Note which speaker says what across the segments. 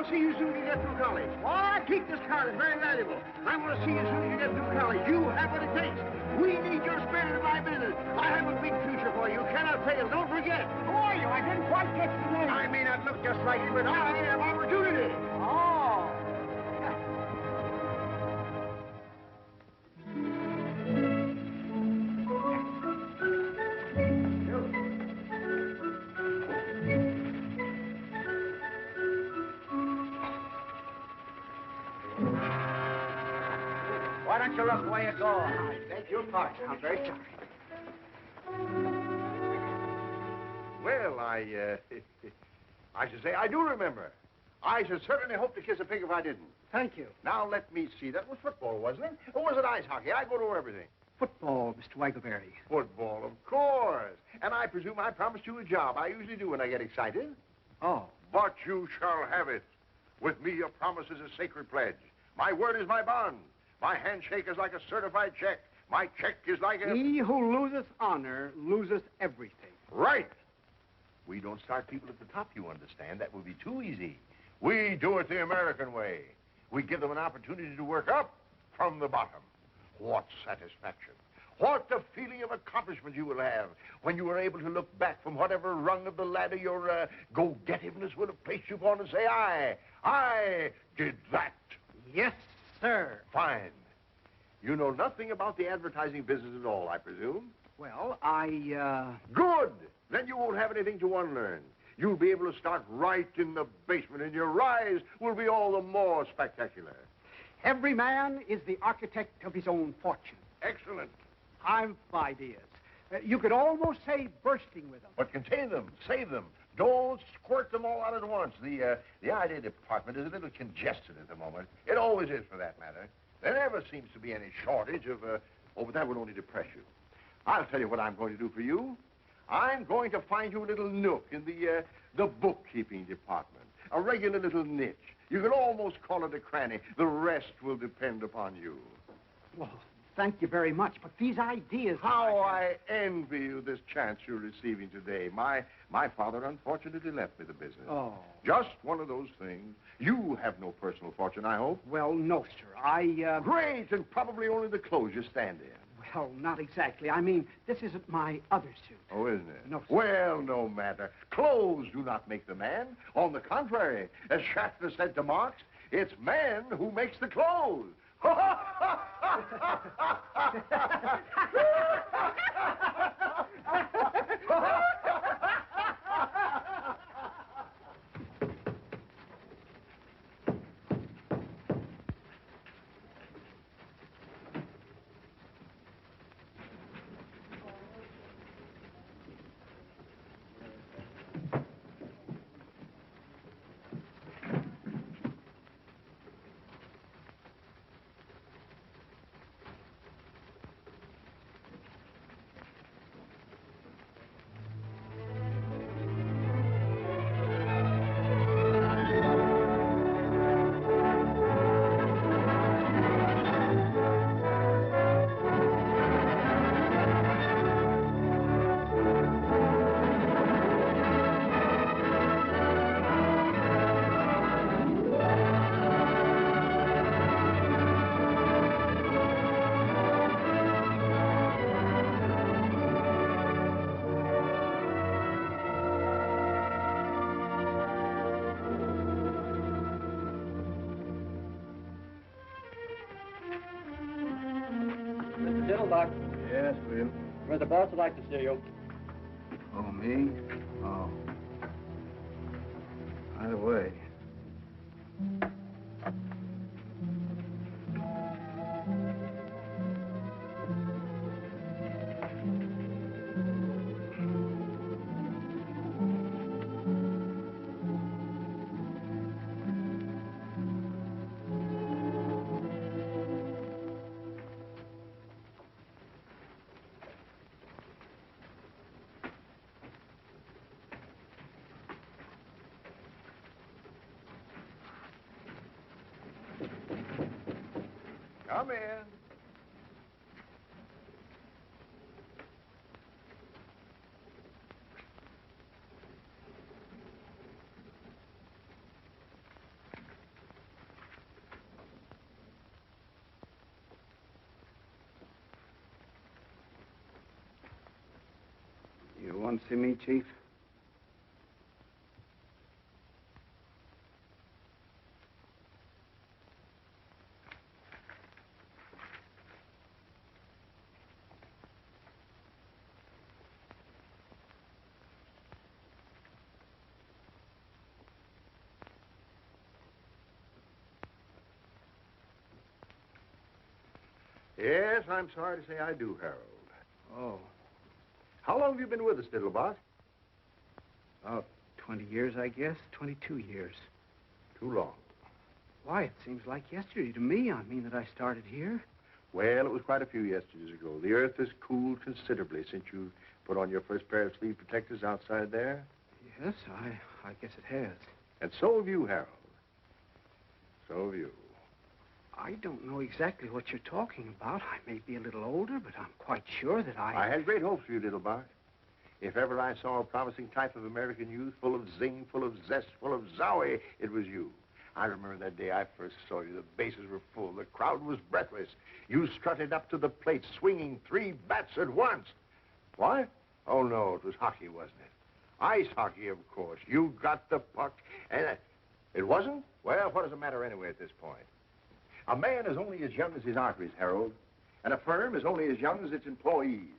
Speaker 1: to see you soon as you get through college. Why? Keep this car. It's very valuable. I want to see you soon as you get through college. You have what it takes. We need your spirit in my business. I have a big future for you. You cannot fail. Don't forget. Who are you? I didn't quite catch the name. I may not look just like you, but I have opportunity. Oh. Why don't you look where you go? I beg your pardon. I'm very sorry.
Speaker 2: Well, I should say I do remember. I should certainly hope to kiss a pig if I didn't.
Speaker 1: Thank you.
Speaker 2: Now, let me see. That was football, wasn't it? Or was it ice hockey? I go to everything.
Speaker 1: Football, Mr. Waggleberry.
Speaker 2: Football, of course. And I presume I promised you a job. I usually do when I get excited.
Speaker 1: Oh.
Speaker 2: But you shall have it. With me, a promise is a sacred pledge. My word is my bond. My handshake is like a certified check. My check is like a...
Speaker 1: He who loseth honor loseth everything.
Speaker 2: Right. We don't start people at the top, you understand. That would be too easy. We do it the American way. We give them an opportunity to work up from the bottom. What satisfaction. What the feeling of accomplishment you will have when you are able to look back from whatever rung of the ladder your go-getiveness would have placed you upon and say, I did that.
Speaker 1: Yes, sir.
Speaker 2: Fine. You know nothing about the advertising business at all, I presume?
Speaker 1: Well,
Speaker 2: Good! Then you won't have anything to unlearn. You'll be able to start right in the basement, and your rise will be all the more spectacular.
Speaker 1: Every man is the architect of his own fortune.
Speaker 2: Excellent.
Speaker 1: I've ideas. You could almost say bursting with them.
Speaker 2: But contain them, save them. Don't squirt them all out at once. The idea department is a little congested at the moment. It always is, for that matter. There never seems to be any shortage of, but that would only depress you. I'll tell you what I'm going to do for you. I'm going to find you a little nook in the bookkeeping department. A regular little niche. You could almost call it a cranny. The rest will depend upon you.
Speaker 1: Well, thank you very much, but these ideas...
Speaker 2: How I envy you this chance you're receiving today. My father unfortunately left me the business.
Speaker 1: Oh.
Speaker 2: Just one of those things. You have no personal fortune, I hope.
Speaker 1: Well, no, sir.
Speaker 2: Great, and probably only the clothes you stand in.
Speaker 1: Well, not exactly. I mean, this isn't my other suit.
Speaker 2: Oh, isn't it?
Speaker 1: No, sir.
Speaker 2: Well, no matter. Clothes do not make the man. On the contrary, as Shafter said to Marx, it's man who makes the clothes.
Speaker 1: Diddlebock.
Speaker 3: Yes, William.
Speaker 1: Well, the boss would like to see you.
Speaker 3: Oh, me? Oh. By the way.
Speaker 2: Come in.
Speaker 3: You want to see me, Chief?
Speaker 2: Yes, I'm sorry to say I do, Harold.
Speaker 3: Oh,
Speaker 2: How long have you been with us, Diddlebock?
Speaker 3: about 20 years, I guess. 22 years.
Speaker 2: Too long.
Speaker 3: Why, it seems like yesterday to me. I mean that I started here.
Speaker 2: Well, it was quite a few yesterdays ago. The earth has cooled considerably since you put on your first pair of sleeve protectors outside there.
Speaker 3: Yes, I guess it has.
Speaker 2: And so have you, Harold. So have you.
Speaker 3: I don't know exactly what you're talking about. I may be a little older, but I'm quite sure that
Speaker 2: I had great hopes for you, Diddlebock. If ever I saw a promising type of American youth, full of zing, full of zest, full of zowie, it was you. I remember that day I first saw you. The bases were full. The crowd was breathless. You strutted up to the plate, swinging 3 bats at once. What? Oh, no, it was hockey, wasn't it? Ice hockey, of course. You got the puck, and it wasn't? Well, what does it matter anyway at this point? A man is only as young as his arteries, Harold, and a firm is only as young as its employees.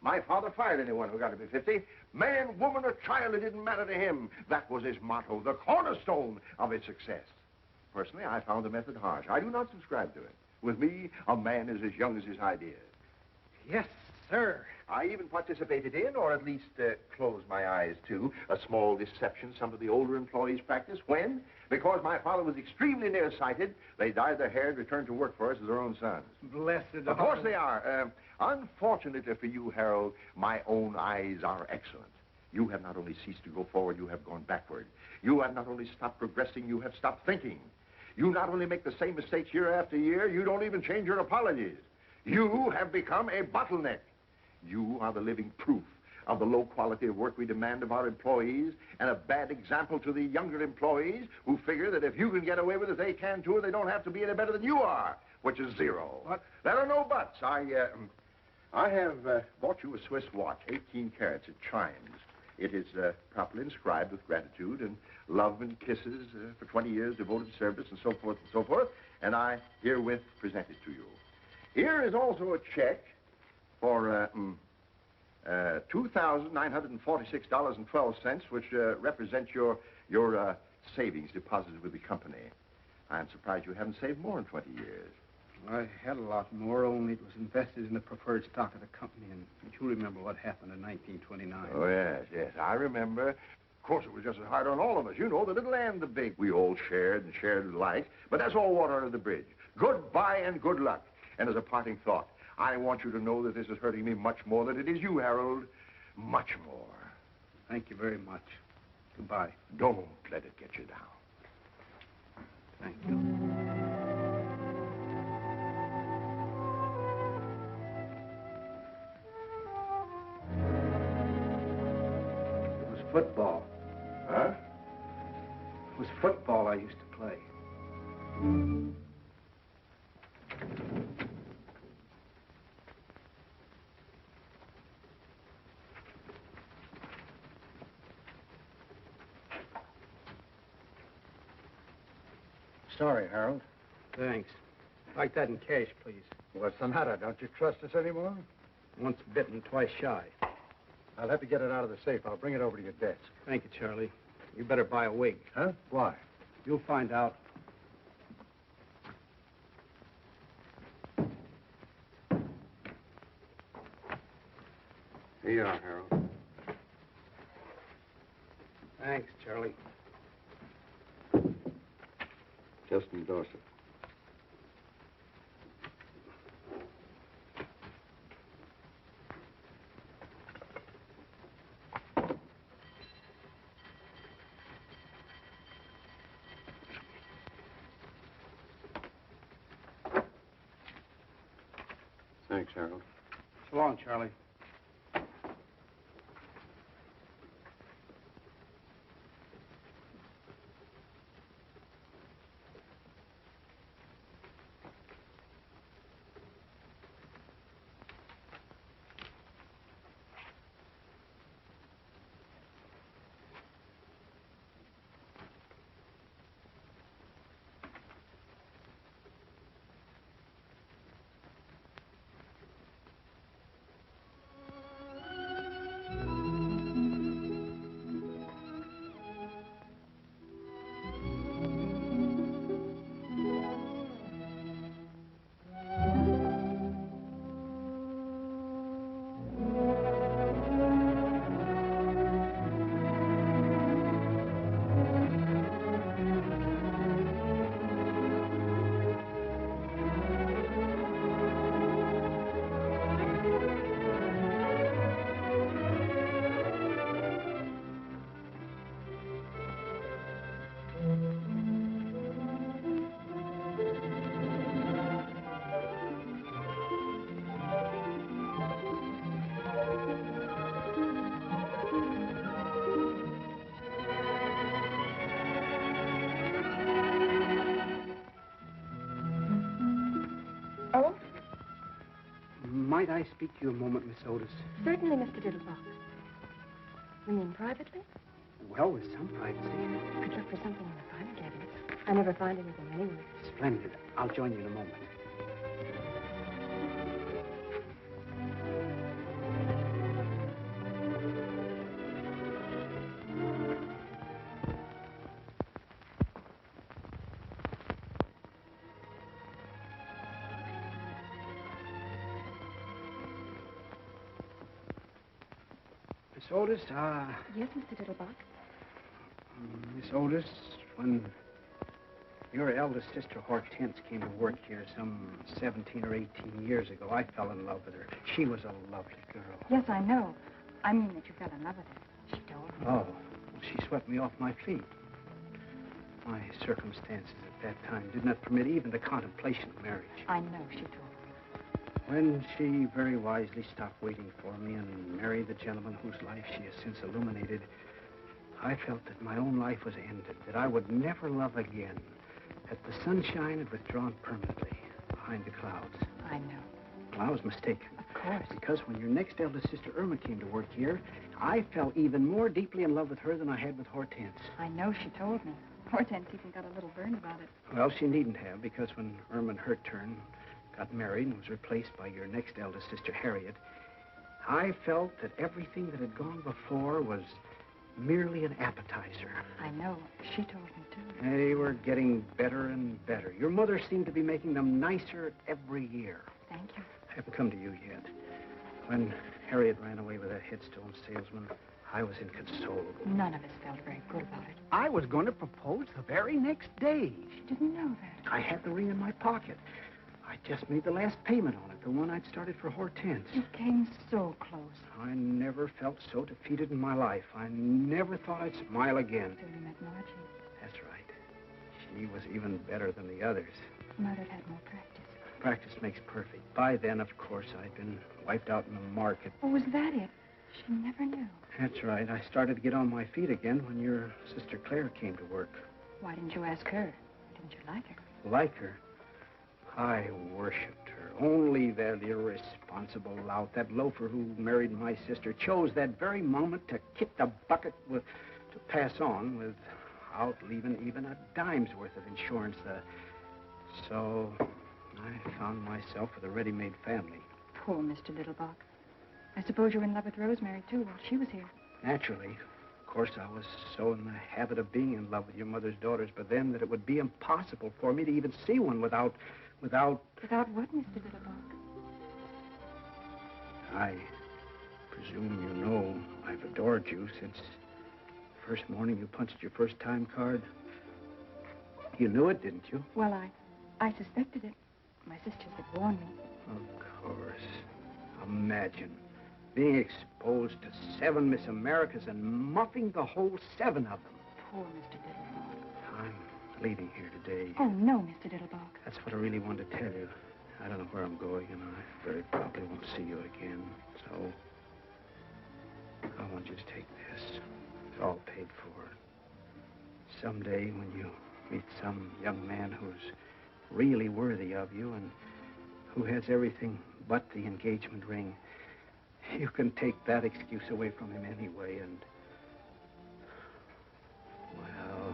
Speaker 2: My father fired anyone who got to be 50. Man, woman, or child, it didn't matter to him. That was his motto, the cornerstone of his success. Personally, I found the method harsh. I do not subscribe to it. With me, a man is as young as his ideas.
Speaker 3: Yes, sir.
Speaker 2: I even participated in, or at least closed my eyes to, a small deception some of the older employees practiced when, because my father was extremely nearsighted, they dyed their hair and returned to work for us as their own sons.
Speaker 3: Blessed.
Speaker 2: Of course they are. Unfortunately for you, Harold, my own eyes are excellent. You have not only ceased to go forward, you have gone backward. You have not only stopped progressing, you have stopped thinking. You not only make the same mistakes year after year, you don't even change your apologies. You have become a bottleneck. You are the living proof of the low quality of work we demand of our employees, and a bad example to the younger employees who figure that if you can get away with it, they can too, and they don't have to be any better than you are, which is zero.
Speaker 3: What?
Speaker 2: There are no buts. I have bought you a Swiss watch, 18 carats. It chimes. It is properly inscribed with gratitude and love and kisses for 20 years devoted service and so forth and so forth, and I herewith present it to you. Here is also a check for $2,946.12, which represents your savings deposited with the company. I'm surprised you haven't saved more in 20 years.
Speaker 3: I had a lot more, only it was invested in the preferred stock of the company, and you remember what happened in 1929.
Speaker 2: Oh, yes, I remember. Of course, it was just as hard on all of us. You know, the little and the big. We all shared and shared alike, but that's all water under the bridge. Goodbye and good luck. And as a parting thought, I want you to know that this is hurting me much more than it is you, Harold. Much more.
Speaker 3: Thank you very much. Goodbye.
Speaker 2: Don't let it get you down.
Speaker 3: Thank you. It was football.
Speaker 2: Huh?
Speaker 3: It was football I used to play.
Speaker 4: Sorry, Harold.
Speaker 3: Thanks. Like that in cash, please.
Speaker 4: What's the matter? Don't you trust us anymore?
Speaker 3: Once bitten, twice shy.
Speaker 4: I'll have to get it out of the safe. I'll bring it over to your desk.
Speaker 3: Thank you, Charlie. You better buy a wig.
Speaker 4: Huh? Why?
Speaker 3: You'll find out.
Speaker 2: Here you are, Harold.
Speaker 3: Thanks, Charlie.
Speaker 2: Just endorse it. Thanks, Harold.
Speaker 3: So long, Charlie. might I speak to you a moment, Miss Otis?
Speaker 5: Certainly, Mr. Diddlebock. You mean privately?
Speaker 3: Well, with some privacy.
Speaker 5: I'd look for something in the file cabinets. I never find anything anywhere.
Speaker 3: Splendid. I'll join you in a moment. Miss Otis,
Speaker 5: Yes, Mr. Diddlebock.
Speaker 3: Miss Otis, when your eldest sister Hortense came to work here some 17 or 18 years ago, I fell in love with her. She was a lovely girl.
Speaker 5: Yes, I know. I mean that you fell in love with her. She told me.
Speaker 3: Oh, well, she swept me off my feet. My circumstances at that time did not permit even the contemplation of marriage.
Speaker 5: I know, she told me.
Speaker 3: When she very wisely stopped waiting for me and married the gentleman whose life she has since illuminated, I felt that my own life was ended, that I would never love again, that the sunshine had withdrawn permanently behind the clouds.
Speaker 5: I know.
Speaker 3: Well, I was mistaken.
Speaker 5: Of course.
Speaker 3: Because when your next eldest sister, Irma, came to work here, I fell even more deeply in love with her than I had with Hortense.
Speaker 5: I know, she told me. Hortense even got a little burned about it.
Speaker 3: Well, she needn't have, because when Irma, in her turn, got married and was replaced by your next eldest sister, Harriet, I felt that everything that had gone before was merely an appetizer.
Speaker 5: I know. She told me, too.
Speaker 3: They were getting better and better. Your mother seemed to be making them nicer every year.
Speaker 5: Thank you.
Speaker 3: I haven't come to you yet. When Harriet ran away with that headstone salesman, I was inconsolable.
Speaker 5: None of us felt very good about it.
Speaker 3: I was going to propose the very next day.
Speaker 5: She didn't know that.
Speaker 3: I had the ring in my pocket. I just made the last payment on it, the one I'd started for Hortense.
Speaker 5: You came so close.
Speaker 3: I never felt so defeated in my life. I never thought I'd smile again.
Speaker 5: Till you met Margie.
Speaker 3: That's right. She was even better than the others.
Speaker 5: Mother'd had more practice.
Speaker 3: Practice makes perfect. By then, of course, I'd been wiped out in the market.
Speaker 5: Oh, was that it? She never knew.
Speaker 3: That's right. I started to get on my feet again when your sister Claire came to work.
Speaker 5: Why didn't you ask her? Didn't you like her?
Speaker 3: Like her? I worshipped her. Only that irresponsible lout, that loafer who married my sister, chose that very moment to kick the bucket to pass on without leaving even a dime's worth of insurance. So I found myself with a ready-made family.
Speaker 5: Poor Mr. Diddlebock. I suppose you were in love with Rosemary, too, while she was here.
Speaker 3: Naturally. Of course, I was so in the habit of being in love with your mother's daughters, but then that it would be impossible for me to even see one without...
Speaker 5: Without what, Mr. Diddlebock?
Speaker 3: I presume you know I've adored you since the first morning you punched your first-time card. You knew it, didn't you?
Speaker 5: Well, I suspected it. My sisters had warned me.
Speaker 3: Of course. Imagine being exposed to 7 Miss Americas and muffing the whole 7 of them.
Speaker 5: Poor Mr. Diddlebock.
Speaker 3: I'm leaving here today.
Speaker 5: Oh, no, Mr. Diddlebock.
Speaker 3: That's what I really wanted to tell you. I don't know where I'm going, and I very probably won't see you again. So, I want you to take this. It's all paid for. Someday, when you meet some young man who's really worthy of you and who has everything but the engagement ring, you can take that excuse away from him anyway, and... well...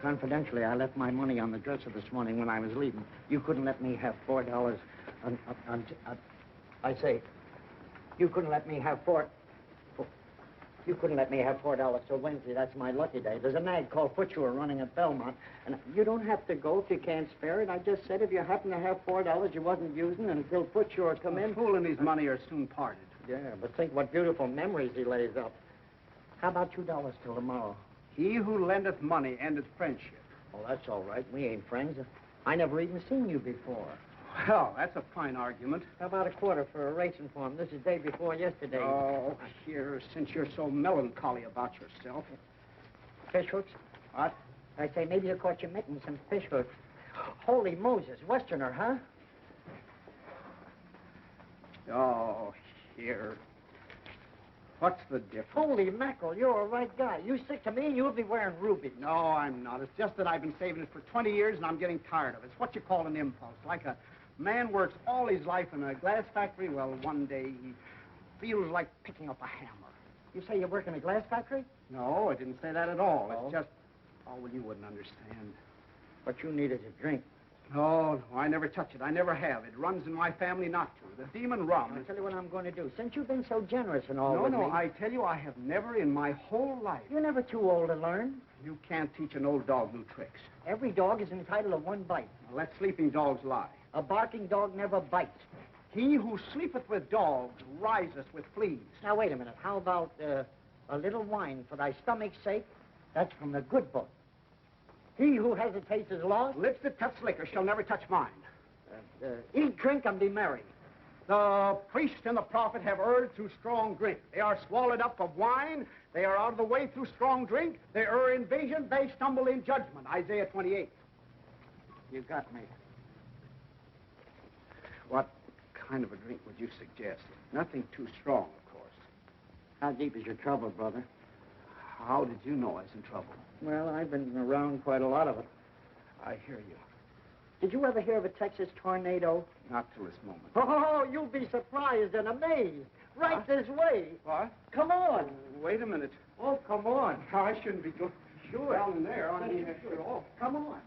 Speaker 6: confidentially, I left my money on the dresser this morning when I was leaving. You couldn't let me have $4 I say, you couldn't let me have You couldn't let me have $4 till Wednesday. That's my lucky day. There's a nag called Footshore running at Belmont, and you don't have to go if you can't spare it. I just said if you happen to have $4 you wasn't using until Footshore come in.
Speaker 7: Fool and his money are soon parted.
Speaker 6: Yeah, but think what beautiful memories he lays up. How about $2 till tomorrow?
Speaker 7: He who lendeth money endeth friendship.
Speaker 6: Oh, that's all right. We ain't friends. I never even seen you before.
Speaker 7: Well, that's a fine argument.
Speaker 6: How about a quarter for a racing form? This is day before yesterday.
Speaker 7: Oh, here, since you're so melancholy about yourself.
Speaker 6: Fish hooks?
Speaker 7: What?
Speaker 6: I say, maybe you caught your mitten some fish hooks. Holy Moses, Westerner, huh?
Speaker 7: Oh, here. What's the difference?
Speaker 6: Holy mackerel, you're a right guy. You stick to me and you'll be wearing rubies.
Speaker 7: No, I'm not. It's just that I've been saving it for 20 years and I'm getting tired of it. It's what you call an impulse. Like a man works all his life in a glass factory. Well, one day he feels like picking up a hammer.
Speaker 6: You say you work in a glass factory?
Speaker 7: No, I didn't say that at all.
Speaker 6: Oh.
Speaker 7: It's just... Oh, well, you wouldn't understand.
Speaker 6: What you need is a drink.
Speaker 7: No, I never touch it. I never have. It runs in my family not to. The demon rum.
Speaker 6: I'll tell you what I'm going to do. Since you've been so generous and all with me...
Speaker 7: No, I tell you, I have never in my whole life...
Speaker 6: You're never too old to learn.
Speaker 7: You can't teach an old dog new tricks.
Speaker 6: Every dog is entitled to one bite.
Speaker 7: Now, let sleeping dogs lie.
Speaker 6: A barking dog never bites.
Speaker 7: He who sleepeth with dogs riseth with fleas.
Speaker 6: Now, wait a minute. How about a little wine for thy stomach's sake? That's from the good book. He who hesitates is lost.
Speaker 7: Lips that touch liquor shall never touch mine.
Speaker 6: Eat, drink, and be merry.
Speaker 7: The priest and the prophet have erred through strong drink. They are swallowed up of wine. They are out of the way through strong drink. They err in vision. They stumble in judgment. Isaiah 28.
Speaker 6: You got me.
Speaker 7: What kind of a drink would you suggest? Nothing too strong, of course.
Speaker 6: How deep is your trouble, brother?
Speaker 7: How did you know I was in trouble?
Speaker 6: Well, I've been around quite a lot of it.
Speaker 7: I hear you.
Speaker 6: Did you ever hear of a Texas tornado?
Speaker 7: Not till this moment.
Speaker 6: Oh, you'll be surprised and amazed. Right this way.
Speaker 7: What?
Speaker 6: Come on.
Speaker 7: Wait a minute.
Speaker 6: Oh, come on.
Speaker 7: I shouldn't be going down there. I mean, after all.
Speaker 6: Come on.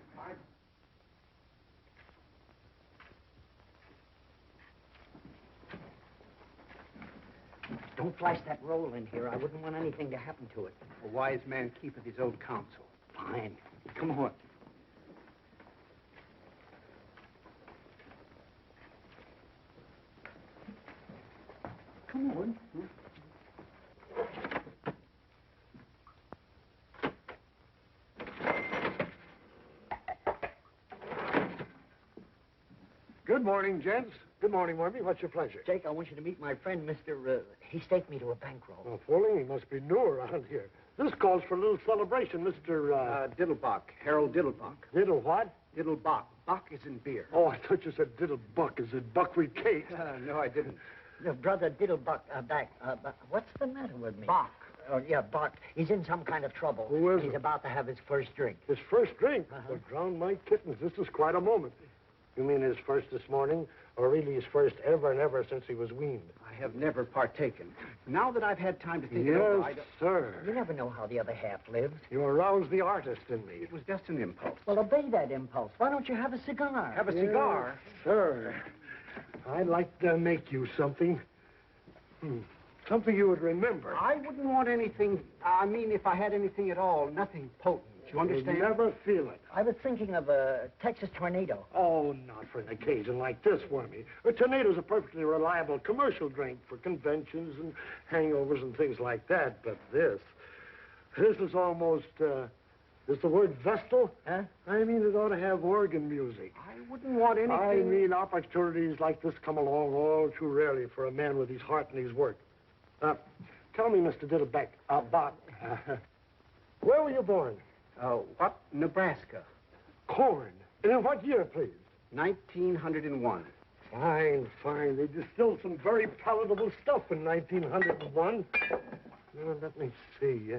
Speaker 6: Don't flash that roll in here. I wouldn't want anything to happen to it.
Speaker 7: A wise man keepeth his own counsel.
Speaker 6: Fine. Come on. Come on.
Speaker 4: Good morning, gents. Good morning, Wormy. What's your pleasure?
Speaker 6: Jake, I want you to meet my friend, Mr. He staked me to a bankroll.
Speaker 4: Oh, fooling. He must be new around here. This calls for a little celebration, Mr.
Speaker 7: Diddlebock. Harold Diddlebock.
Speaker 4: Diddle what?
Speaker 7: Diddlebock. Bock is in beer.
Speaker 4: Oh, I thought you said Diddlebuck. Is it buckwheat cake?
Speaker 7: No, I didn't.
Speaker 6: Brother Diddlebuck, back. What's the matter with me?
Speaker 7: Bock.
Speaker 6: Oh, yeah, Bock. He's in some kind of trouble.
Speaker 4: Who is
Speaker 6: He's
Speaker 4: it?
Speaker 6: about to have his first drink.
Speaker 4: His first drink?
Speaker 6: Uh-huh.
Speaker 4: Well, drown my kittens. This is quite a moment. You mean his first this morning? Or really his first ever and ever since he was weaned?
Speaker 7: I have never partaken. Now that I've had time to think it over,
Speaker 4: Yes, sir.
Speaker 6: You never know how the other half lives.
Speaker 4: You aroused the artist in me.
Speaker 7: It was just an impulse.
Speaker 6: Well, obey that impulse. Why don't you have a cigar?
Speaker 7: Have a cigar?
Speaker 4: Sir, I'd like to make you something. Something you would remember.
Speaker 7: I wouldn't want anything, I mean, if I had anything at all, nothing potent. You understand?
Speaker 4: You'd never feel it.
Speaker 6: I was thinking of a Texas tornado.
Speaker 4: Oh, not for an occasion like this, Wormy. A tornado's a perfectly reliable commercial drink for conventions and hangovers and things like that. But this is almost, is the word Vestal?
Speaker 6: Huh?
Speaker 4: I mean, it ought to have organ music.
Speaker 7: I wouldn't want anything...
Speaker 4: I mean, opportunities like this come along all too rarely for a man with his heart and his work. Tell me, Mr. Diddleback, where were you born?
Speaker 7: What? Nebraska.
Speaker 4: Corn. And in what year, please?
Speaker 7: 1901.
Speaker 4: Fine, fine. They distilled some very palatable stuff in 1901. Now, let me see.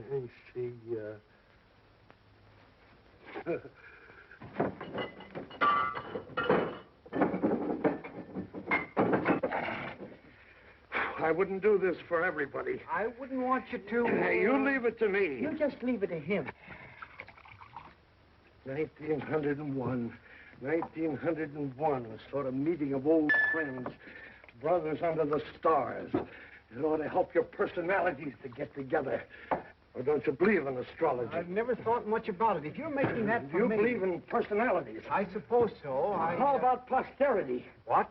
Speaker 4: I wouldn't do this for everybody.
Speaker 7: I wouldn't want you to...
Speaker 4: You leave it to me.
Speaker 6: You just leave it to him.
Speaker 4: 1901. 1901, a sort of meeting of old friends, brothers under the stars. It ought to help your personalities to get together. Or don't you believe in astrology?
Speaker 7: I've never thought much about it. If you're making that for
Speaker 4: you
Speaker 7: me...
Speaker 4: believe in personalities?
Speaker 7: I suppose so.
Speaker 4: How about posterity?
Speaker 6: What?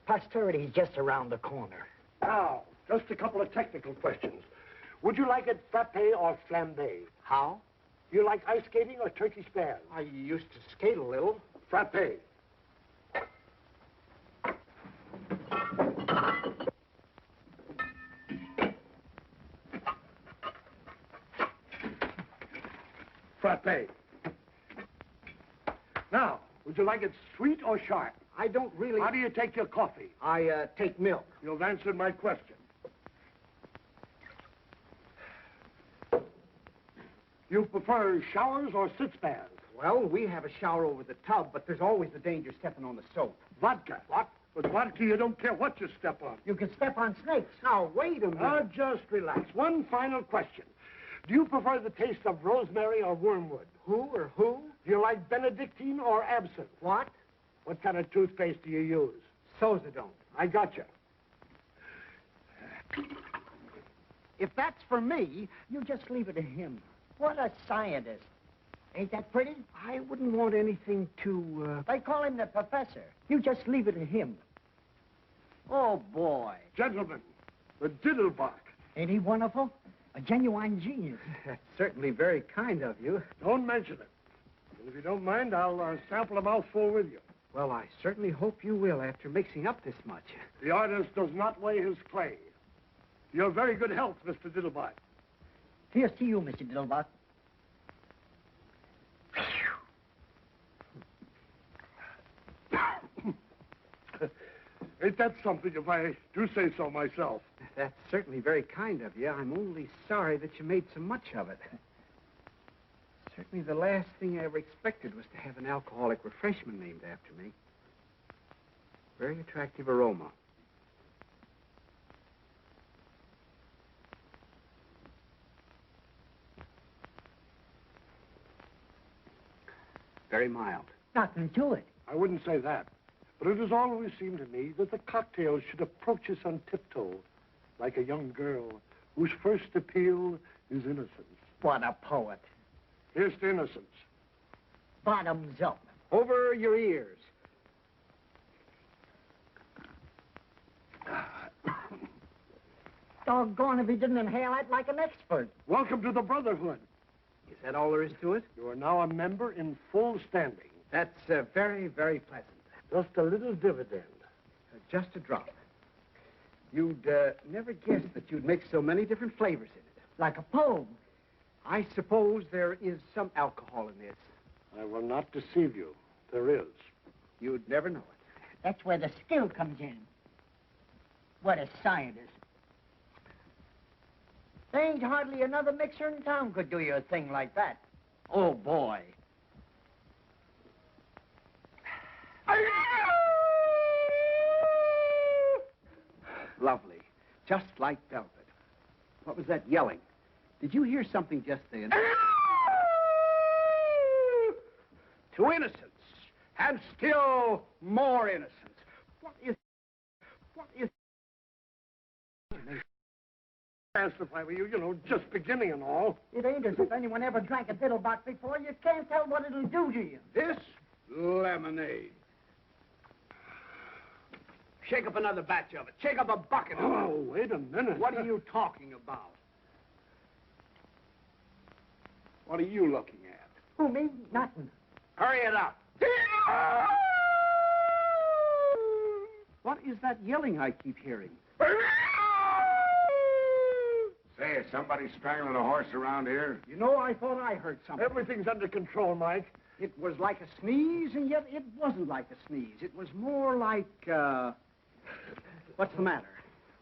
Speaker 6: Posterity's just around the corner.
Speaker 4: Now, just a couple of technical questions. Would you like it frappe or flambé?
Speaker 6: How?
Speaker 4: You like ice skating or turkey spans?
Speaker 7: I used to skate a little.
Speaker 4: Frappe. Frappe. Now, would you like it sweet or sharp?
Speaker 7: I don't really...
Speaker 4: How do you take your coffee?
Speaker 7: I take milk.
Speaker 4: You've answered my question. You prefer showers or sit-spans?
Speaker 7: Well, we have a shower over the tub, but there's always the danger stepping on the soap.
Speaker 4: Vodka. What? With vodka, you don't care what you step on.
Speaker 6: You can step on snakes.
Speaker 7: Now, wait a minute.
Speaker 4: Now, just relax. One final question. Do you prefer the taste of rosemary or wormwood?
Speaker 7: Who or who?
Speaker 4: Do you like Benedictine or absinthe?
Speaker 7: What?
Speaker 4: What kind of toothpaste do you use?
Speaker 7: Sozadone.
Speaker 4: I got you.
Speaker 7: If that's for me, you just leave it to him.
Speaker 6: What a scientist. Ain't that pretty?
Speaker 7: I wouldn't want anything to,
Speaker 6: They call him the professor.
Speaker 7: You just leave it to him.
Speaker 6: Oh, boy.
Speaker 4: Gentlemen, the Diddlebock.
Speaker 6: Ain't he wonderful? A genuine genius.
Speaker 7: That's certainly very kind of you.
Speaker 4: Don't mention it. And if you don't mind, I'll sample a mouthful with you.
Speaker 7: Well, I certainly hope you will after mixing up this much.
Speaker 4: The artist does not weigh his clay. Your very good health, Mr. Diddlebock.
Speaker 6: Here's to you, Mr. Diddlebock.
Speaker 4: Ain't that something if I do say so myself?
Speaker 7: That's certainly very kind of you. I'm only sorry that you made so much of it. Certainly the last thing I ever expected was to have an alcoholic refreshment named after me. Very attractive aroma. Very mild.
Speaker 6: Nothing to it.
Speaker 4: I wouldn't say that. But it has always seemed to me that the cocktail should approach us on tiptoe, like a young girl whose first appeal is innocence.
Speaker 6: What a poet.
Speaker 4: Here's to innocence.
Speaker 6: Bottoms up.
Speaker 7: Over your ears.
Speaker 6: Doggone if he didn't inhale that like an expert.
Speaker 4: Welcome to the Brotherhood.
Speaker 7: Is that all there is to it?
Speaker 4: You are now a member in full standing.
Speaker 7: That's very, very pleasant.
Speaker 4: Just a little dividend.
Speaker 7: Just a drop. You'd never guess that you'd make so many different flavors in it.
Speaker 6: Like a poem.
Speaker 7: I suppose there is some alcohol in this.
Speaker 4: I will not deceive you. There is.
Speaker 7: You'd never know it.
Speaker 6: That's where the skill comes in. What a scientist. There ain't hardly another mixer in town could do you a thing like that. Oh, boy.
Speaker 7: Lovely. Just like velvet. What was that yelling? Did you hear something just then? To innocence, and still more innocence. What is...
Speaker 4: Asked if I were you, just beginning and all.
Speaker 6: It ain't as if anyone ever drank a Diddlebock before. You can't tell what it'll do to you.
Speaker 7: This lemonade. Shake up another batch of it. Shake up a bucket of it.
Speaker 4: Oh, wait a minute.
Speaker 7: What are you talking about? What are you looking at?
Speaker 6: Who, me? Nothing.
Speaker 7: Hurry it up. What is that yelling I keep hearing?
Speaker 8: Say, is somebody strangling a horse around here?
Speaker 7: You know, I thought I heard something.
Speaker 4: Everything's under control, Mike.
Speaker 7: It was like a sneeze, and yet it wasn't like a sneeze. It was more like, what's the matter?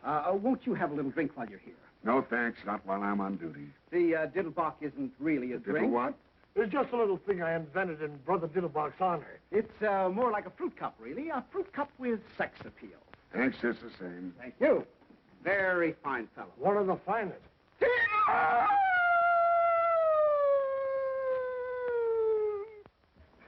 Speaker 7: Won't you have a little drink while you're here?
Speaker 8: No, thanks. Not while I'm on duty.
Speaker 7: The Diddlebock isn't really a drink.
Speaker 8: What?
Speaker 4: It's just a little thing I invented in Brother Diddlebock's honor.
Speaker 7: It's more like a fruit cup, really. A fruit cup with sex appeal.
Speaker 8: Thanks, just the same.
Speaker 7: Thank you. Very fine fellow.
Speaker 4: One of the finest.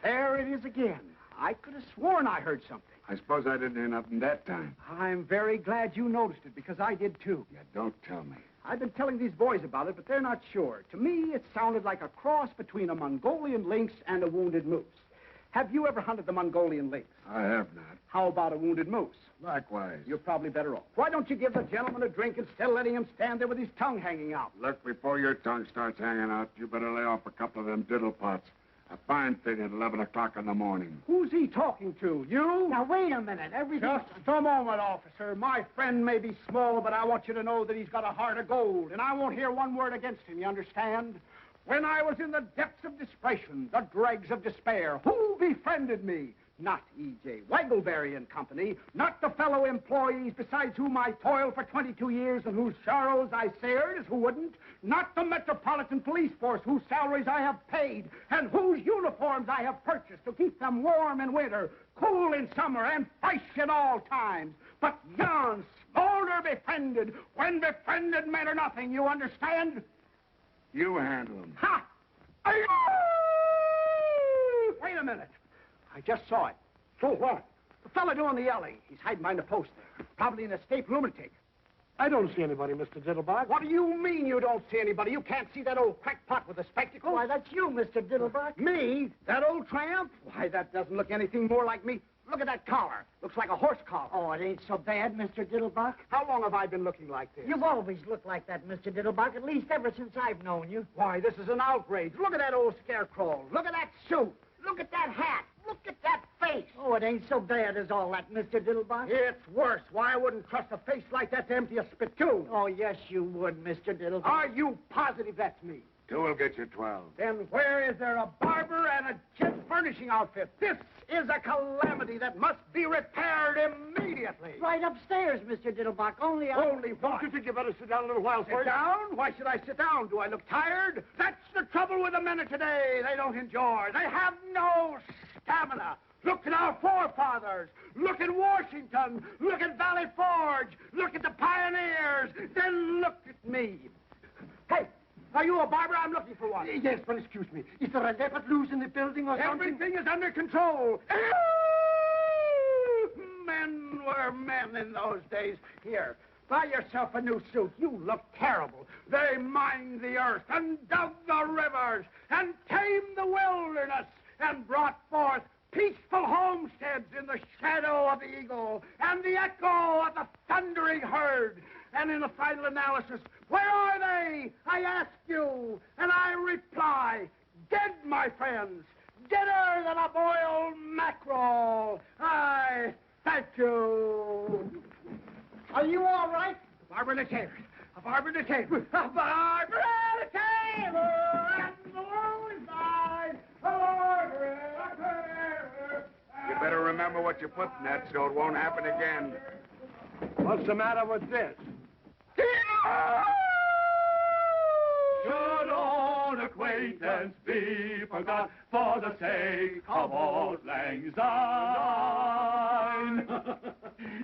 Speaker 7: There it is again. I could have sworn I heard something.
Speaker 8: I suppose I didn't hear nothing that time.
Speaker 7: I'm very glad you noticed it, because I did too.
Speaker 8: Yeah, don't tell me.
Speaker 7: I've been telling these boys about it, but they're not sure. To me, it sounded like a cross between a Mongolian lynx and a wounded moose. Have you ever hunted the Mongolian lynx?
Speaker 8: I have not.
Speaker 7: How about a wounded moose?
Speaker 8: Likewise.
Speaker 7: You're probably better off. Why don't you give the gentleman a drink instead of letting him stand there with his tongue hanging out?
Speaker 8: Look, before your tongue starts hanging out, you better lay off a couple of them diddlepots. A fine thing at 11 o'clock in the morning.
Speaker 7: Who's he talking to? You?
Speaker 6: Now, wait a minute. Everything...
Speaker 7: Just a moment, officer. My friend may be small, but I want you to know that he's got a heart of gold, and I won't hear one word against him, you understand? When I was in the depths of desperation, the dregs of despair, who befriended me? Not E.J. Waggleberry and Company, not the fellow employees besides whom I toiled for 22 years and whose sorrows I shared as who wouldn't, not the Metropolitan Police Force whose salaries I have paid and whose uniforms I have purchased to keep them warm in winter, cool in summer, and fresh at all times, but yon smolder befriended, when befriended men are nothing, you understand?
Speaker 8: You handle them.
Speaker 7: Ha! Wait a minute. I just saw it.
Speaker 4: So what?
Speaker 7: The fellow doing the yelling. He's hiding behind a post there. Probably an escaped lunatic.
Speaker 4: I don't see anybody, Mr. Diddlebock.
Speaker 7: What do you mean you don't see anybody? You can't see that old crackpot with the spectacles?
Speaker 6: Why, that's you, Mr. Diddlebock.
Speaker 7: Me? That old tramp? Why, that doesn't look anything more like me. Look at that collar. Looks like a horse collar.
Speaker 6: Oh, it ain't so bad, Mr. Diddlebock.
Speaker 7: How long have I been looking like this?
Speaker 6: You've always looked like that, Mr. Diddlebock, at least ever since I've known you.
Speaker 7: Why, this is an outrage. Look at that old scarecrow. Look at that suit. Look at that hat. Look at that face.
Speaker 6: Oh, it ain't so bad as all that, Mr. Diddlebock.
Speaker 7: It's worse. Why, I wouldn't trust a face like that to empty a spittoon.
Speaker 6: Oh, yes, you would, Mr. Diddlebock.
Speaker 7: Are you positive that's me?
Speaker 8: 2 will get you 12.
Speaker 7: Then where is there a barber and a gent furnishing outfit? This is a calamity that must be repaired immediately.
Speaker 6: Right upstairs, Mr. Diddlebock. Only
Speaker 7: what?
Speaker 4: Don't you think you better sit down a little while
Speaker 7: Sit
Speaker 4: first?
Speaker 7: down? Why should I sit down? Do I look tired? That's the trouble with the men of today. They don't enjoy. They have no stamina. Look at our forefathers. Look at Washington. Look at Valley Forge. Look at the pioneers. Then look at me. Hey, are you a barber? I'm looking for one.
Speaker 4: Yes, but excuse me. Is there a leopard loose in the building or something?
Speaker 7: Everything is under control. Men were men in those days. Here, buy yourself a new suit. You look terrible. They mined the earth and dug the rivers and tamed the wilderness and brought forth peaceful homesteads in the shadow of the eagle and the echo of the thundering herd. And in the final analysis, where are they? I ask you, and I reply, dead, my friends, deader than a boiled mackerel. I thank you.
Speaker 6: Are you all right?
Speaker 7: A barber and a tailor. A barber and a tailor. A barber and a tailor. And the world is mine. A barber and a tailor.
Speaker 8: You better remember what you put in that so it won't happen again.
Speaker 4: What's the matter with this?
Speaker 9: Should old acquaintance be forgot for the sake of old lang syne?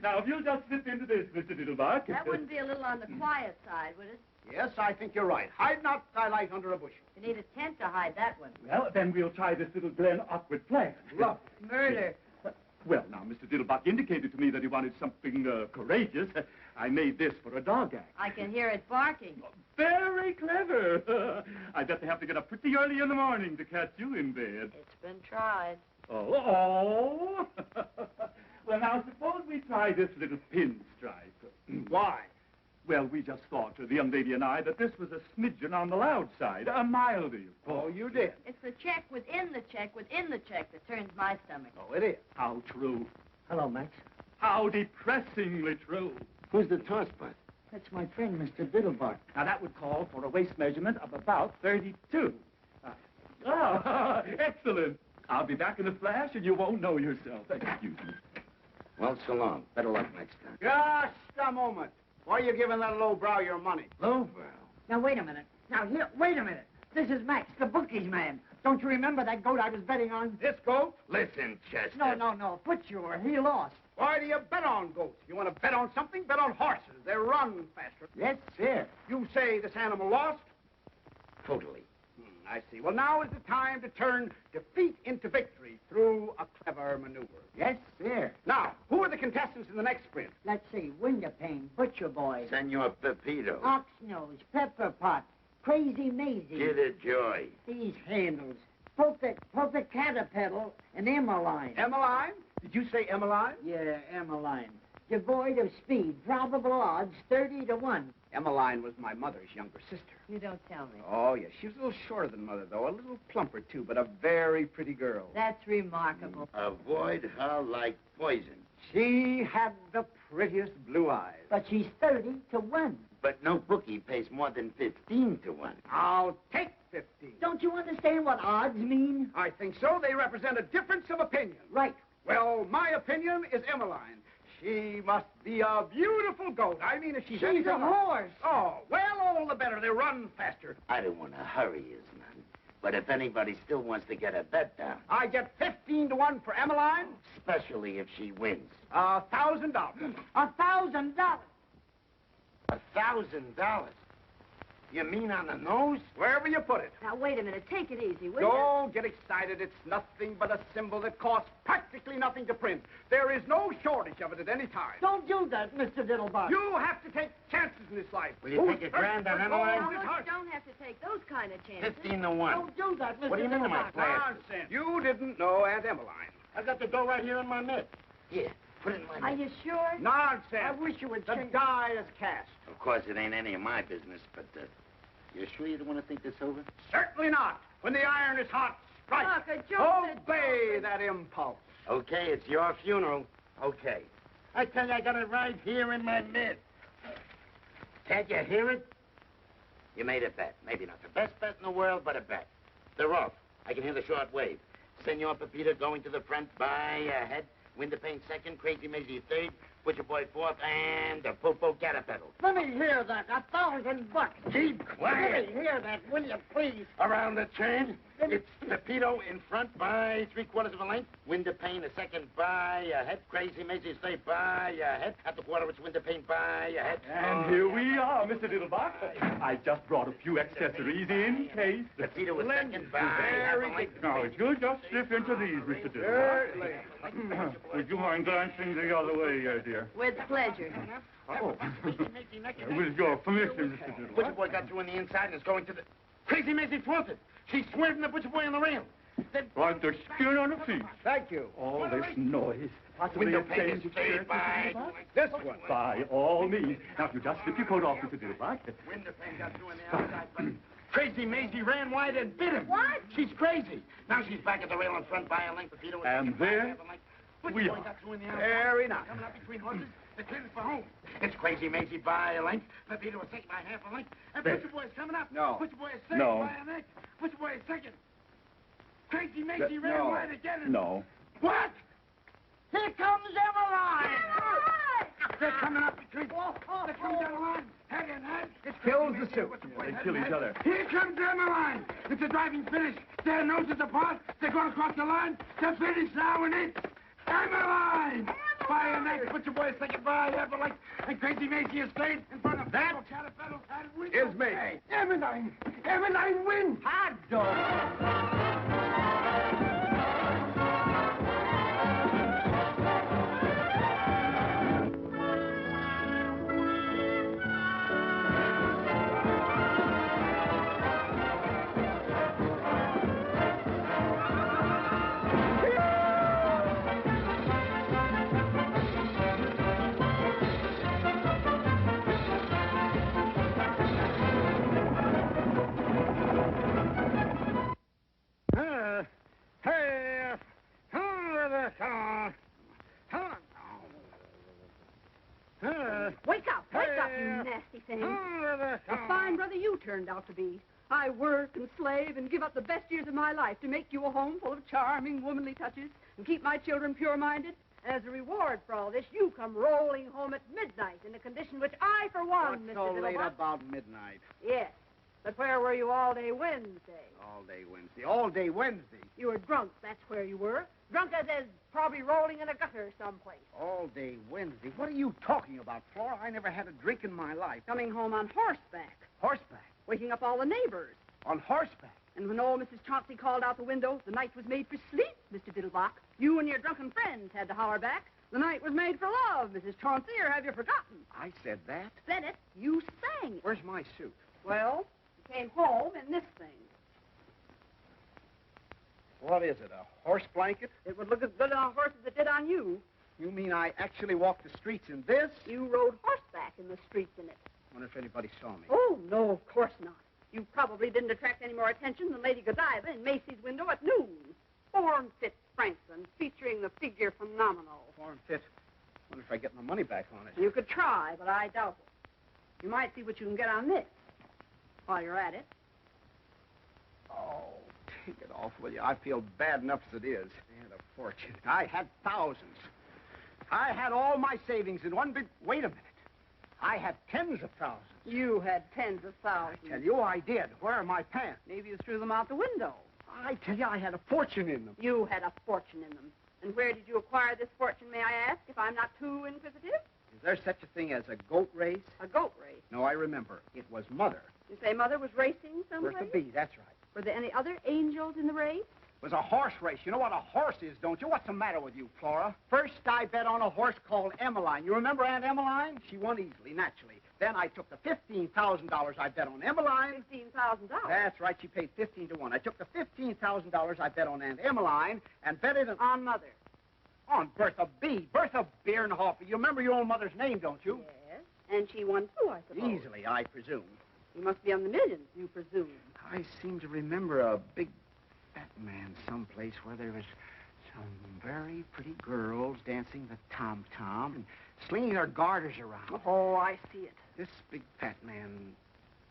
Speaker 9: Now, if you'll just slip into this, Mr. Diddlebuck.
Speaker 10: That wouldn't be a little on the quiet side, would it?
Speaker 7: Yes, I think you're right. Hide not thy light under a bushel.
Speaker 10: You need a tent to hide that one.
Speaker 9: Well, then we'll try this little Glen awkward plan.
Speaker 7: Love.
Speaker 10: Murder.
Speaker 9: Well, now, Mr. Diddlebuck indicated to me that he wanted something courageous. I made this for a dog act.
Speaker 10: I can hear it barking.
Speaker 9: Very clever. I bet they have to get up pretty early in the morning to catch you in bed.
Speaker 10: It's been tried.
Speaker 9: Oh. Well, now, suppose we try this little pinstripe.
Speaker 7: Why?
Speaker 9: Well, we just thought, the young lady and I, that this was a smidgen on the loud side. A mildy, of course.
Speaker 7: Oh, you did?
Speaker 10: It's the check within the check within the check that turns my stomach.
Speaker 7: Oh, it is.
Speaker 9: How true.
Speaker 6: Hello, Max.
Speaker 9: How depressingly true.
Speaker 4: Who's the tosspot?
Speaker 6: That's my friend, Mr. Diddlebock.
Speaker 9: Now, that would call for a waist measurement of about 32. Excellent. I'll be back in a flash, and you won't know yourself. Excuse me.
Speaker 3: Well, so long. Better luck next time.
Speaker 7: Just a moment. Why are you giving that lowbrow your money?
Speaker 3: Lowbrow?
Speaker 6: Now, wait a minute. Now, here, wait a minute. This is Max, the bookies man. Don't you remember that goat I was betting on?
Speaker 7: This goat?
Speaker 3: Listen, Chester.
Speaker 6: No. Butcher, he lost.
Speaker 7: Why do you bet on goats? You want to bet on something? Bet on horses. They run faster.
Speaker 6: Yes, sir.
Speaker 7: You say this animal lost?
Speaker 3: Totally.
Speaker 7: I see. Well, now is the time to turn defeat into victory through a clever maneuver.
Speaker 6: Yes, sir.
Speaker 7: Now, who are the contestants in the next sprint?
Speaker 6: Let's see. Windowpane, Butcher Boy,
Speaker 2: Senor Pepito.
Speaker 6: Oxnose, Pepper Pot, Crazy Maisie.
Speaker 2: Kid Joy.
Speaker 6: These handles. Polka Caterpillar and Emmeline.
Speaker 7: Emmeline? Did you say Emmeline?
Speaker 6: Yeah, Emmeline. Devoid of speed. Probable odds 30 to 1.
Speaker 7: Emmeline was my mother's younger sister.
Speaker 10: You don't tell me.
Speaker 7: Oh, yes. She was a little shorter than Mother, though. A little plumper, too, but a very pretty girl.
Speaker 10: That's remarkable.
Speaker 2: Avoid her like poison.
Speaker 7: She had the prettiest blue eyes.
Speaker 6: But she's 30 to 1.
Speaker 2: But no bookie pays more than 15 to 1.
Speaker 7: I'll take 15.
Speaker 6: Don't you understand what odds mean?
Speaker 7: I think so. They represent a difference of opinion.
Speaker 6: Right.
Speaker 7: Well, my opinion is Emmeline. She must be a beautiful goat. I mean, if she's
Speaker 6: She's
Speaker 7: anything
Speaker 6: a
Speaker 7: like-
Speaker 6: horse.
Speaker 7: Oh, well, all the better. They run faster.
Speaker 2: I don't want to hurry you, none. But if anybody still wants to get a bet down,
Speaker 7: I get 15 to 1 for Emmeline.
Speaker 2: especially if she wins,
Speaker 7: $1,000.
Speaker 6: $1,000.
Speaker 2: $1,000. You mean on the nose?
Speaker 7: Wherever you put it.
Speaker 10: Now, wait a minute. Take it easy, will you?
Speaker 7: Don't get excited. It's nothing but a symbol that costs practically nothing to print. There is no shortage of it at any time.
Speaker 6: Don't do that, Mr. Diddlebock.
Speaker 7: You have to take chances in this life.
Speaker 2: Will you take a grand on Emmeline?
Speaker 10: Almost don't have to take those kind of chances.
Speaker 2: 15 to 1.
Speaker 6: Don't do that, Mr.
Speaker 2: What do you mean, am I
Speaker 6: Diddlebock.
Speaker 2: playing?
Speaker 7: Nonsense. You didn't know Aunt Emmeline.
Speaker 4: I got the dough right here in my mitt.
Speaker 2: Here, put it in my
Speaker 10: Are
Speaker 2: hand.
Speaker 10: you sure?
Speaker 7: Nonsense.
Speaker 6: I wish you would
Speaker 7: The
Speaker 6: change.
Speaker 7: die is cast.
Speaker 2: Of course, it ain't any of my business, but you sure you don't want to think this over?
Speaker 7: Certainly not. When the iron is hot, strike.
Speaker 10: Look, a joke
Speaker 7: Obey that impulse.
Speaker 2: Okay, it's your funeral. Okay.
Speaker 4: I tell you, I got it right here in my mitt.
Speaker 2: Can't you hear it? You made a bet. Maybe not the best bet in the world, but a bet. They're off. I can hear the short wave. Senor Pepito going to the front by ahead. Windowpane second. Crazy Maisie third. Butcher Boy fourth. And the Popo Caterpillar.
Speaker 6: Let me hear that. $1,000.
Speaker 2: Keep quiet.
Speaker 6: Let me hear that, will you, please?
Speaker 2: Around the chain. It's Pepito in front by 3/4 of a length. Windowpane a second by ahead. Crazy Maisie third by ahead. At the quarter, it's Windowpane by ahead.
Speaker 9: And here we are, Mr. Diddlebock. I just brought a few accessories in case.
Speaker 2: Pepito a second by half a length.
Speaker 9: Now, if you'll just slip into these, Mr. Diddlebock. Would you mind glancing the other way, dear?
Speaker 10: With pleasure.
Speaker 9: Oh. With your permission, Mr. Diddlebock.
Speaker 2: Butcher Boy got through on the inside and is going to the... Crazy Maisie fronted. She's swerving the Butcher Boy on the rail.
Speaker 9: Right, the skin on the feet.
Speaker 7: Thank you.
Speaker 9: All this noise. Possibly a
Speaker 2: Windowpane
Speaker 9: change
Speaker 2: is
Speaker 9: of
Speaker 2: third
Speaker 9: chairs,
Speaker 2: by...
Speaker 9: Mr. Diddlebock?
Speaker 7: This one.
Speaker 9: By all means. Now, if you just slip your coat off, Mr. Diddlebock.
Speaker 2: Windowpane got through on the outside, but... Crazy Maisie ran wide and bit him.
Speaker 10: What?
Speaker 2: She's crazy. Now she's back at the rail in front by a length. Pepito
Speaker 9: And there
Speaker 2: Butcher
Speaker 9: we
Speaker 2: Boy
Speaker 9: are.
Speaker 2: got through on the outside.
Speaker 7: Very nice.
Speaker 2: Coming up between horses. They're clearing for home. It's Crazy Maisie by a length. Pepito a second by half a length. And
Speaker 9: There.
Speaker 2: Butcher Boy's coming up.
Speaker 7: No.
Speaker 2: Butcher Boy is second
Speaker 9: No.
Speaker 2: by a length. Butcher Boy is second. Crazy Maisie ran
Speaker 7: no.
Speaker 2: wide again. And...
Speaker 9: No.
Speaker 2: What?
Speaker 6: Here comes Emmeline.
Speaker 2: They're coming up between... They're coming down the line. Head in head. It's
Speaker 7: Kills
Speaker 2: Crazy
Speaker 7: the suit.
Speaker 2: Butcher Boy,
Speaker 9: They
Speaker 2: head
Speaker 9: kill
Speaker 2: in
Speaker 9: each
Speaker 2: head.
Speaker 9: other.
Speaker 2: Here comes Emmeline. It's a driving finish. Their noses apart. They're going across the line. They're finished now, and it's Emmeline. By a neck. Butcher Boy second by half a length. And Crazy Maisie is straight in front of that. Caterpillar and
Speaker 7: Is me.
Speaker 2: Emmeline. Emmeline wins.
Speaker 6: Hot dog.
Speaker 11: Wake up, you nasty thing. A fine brother you turned out to be. I work and slave and give up the best years of my life to make you a home full of charming, womanly touches and keep my children pure-minded. As a reward for all this, you come rolling home at midnight in a condition which I, for one,
Speaker 7: What's
Speaker 11: Mr.
Speaker 7: so late
Speaker 11: Diddlebock...
Speaker 7: about midnight?
Speaker 11: Yes, but where were you all day Wednesday?
Speaker 7: All day Wednesday. All day Wednesday.
Speaker 11: You were drunk, that's where you were. Drunk as probably rolling in a gutter someplace.
Speaker 7: All day Wednesday. What are you talking about, Flora? I never had a drink in my life.
Speaker 11: Coming home on horseback.
Speaker 7: Horseback.
Speaker 11: Waking up all the neighbors.
Speaker 7: On horseback.
Speaker 11: And when old Mrs. Chauncey called out the window, the night was made for sleep, Mr. Diddlebock. You and your drunken friends had to holler back. The night was made for love, Mrs. Chauncey, or have you forgotten?
Speaker 7: I said that?
Speaker 11: Said it. You sang it.
Speaker 7: Where's my suit?
Speaker 11: Well, you came home in this thing.
Speaker 7: What is it, a horse blanket?
Speaker 11: It would look as good on a horse as it did on you.
Speaker 7: You mean I actually walked the streets in this?
Speaker 11: You rode horseback in the streets in it.
Speaker 7: Wonder if anybody saw me.
Speaker 11: Oh, no, of course not. You probably didn't attract any more attention than Lady Godiva in Macy's window at noon. Form-fit Franklin, featuring the figure phenomenal.
Speaker 7: Form-fit? Wonder if I get my money back on it.
Speaker 11: You could try, but I doubt it. You might see what you can get on this while you're at it.
Speaker 7: Oh, take it off, will you? I feel bad enough as it is. I had a fortune. I had thousands. I had all my savings in one big... Wait a minute. I had tens of thousands.
Speaker 11: You had tens of thousands.
Speaker 7: I tell you, I did. Where are my pants?
Speaker 11: Maybe you threw them out the window.
Speaker 7: I tell you, I had a fortune in them.
Speaker 11: You had a fortune in them. And where did you acquire this fortune, may I ask, if I'm not too inquisitive?
Speaker 7: Is there such a thing as a goat race?
Speaker 11: A goat race?
Speaker 7: No, I remember. It was Mother.
Speaker 11: You say Mother was racing someplace?
Speaker 7: Bertha B., that's right.
Speaker 11: Were there any other angels in the race?
Speaker 7: It was a horse race. You know what a horse is, don't you? What's the matter with you, Flora? First, I bet on a horse called Emmeline. You remember Aunt Emmeline? She won easily, naturally. Then I took the $15,000 I bet on Emmeline.
Speaker 11: $15,000?
Speaker 7: That's right. She paid 15 to 1. I took the $15,000 I bet on Aunt Emmeline and bet it on
Speaker 11: Mother.
Speaker 7: On Bertha B. Bertha Bierhofer. You remember your old mother's name, don't you?
Speaker 11: Yes. And she won too, I suppose.
Speaker 7: Easily, I presume.
Speaker 11: You must be on the millions, you presume.
Speaker 7: I seem to remember a big fat man someplace where there was some very pretty girls dancing the tom-tom and slinging their garters around.
Speaker 11: Oh, I see it.
Speaker 7: This big fat man,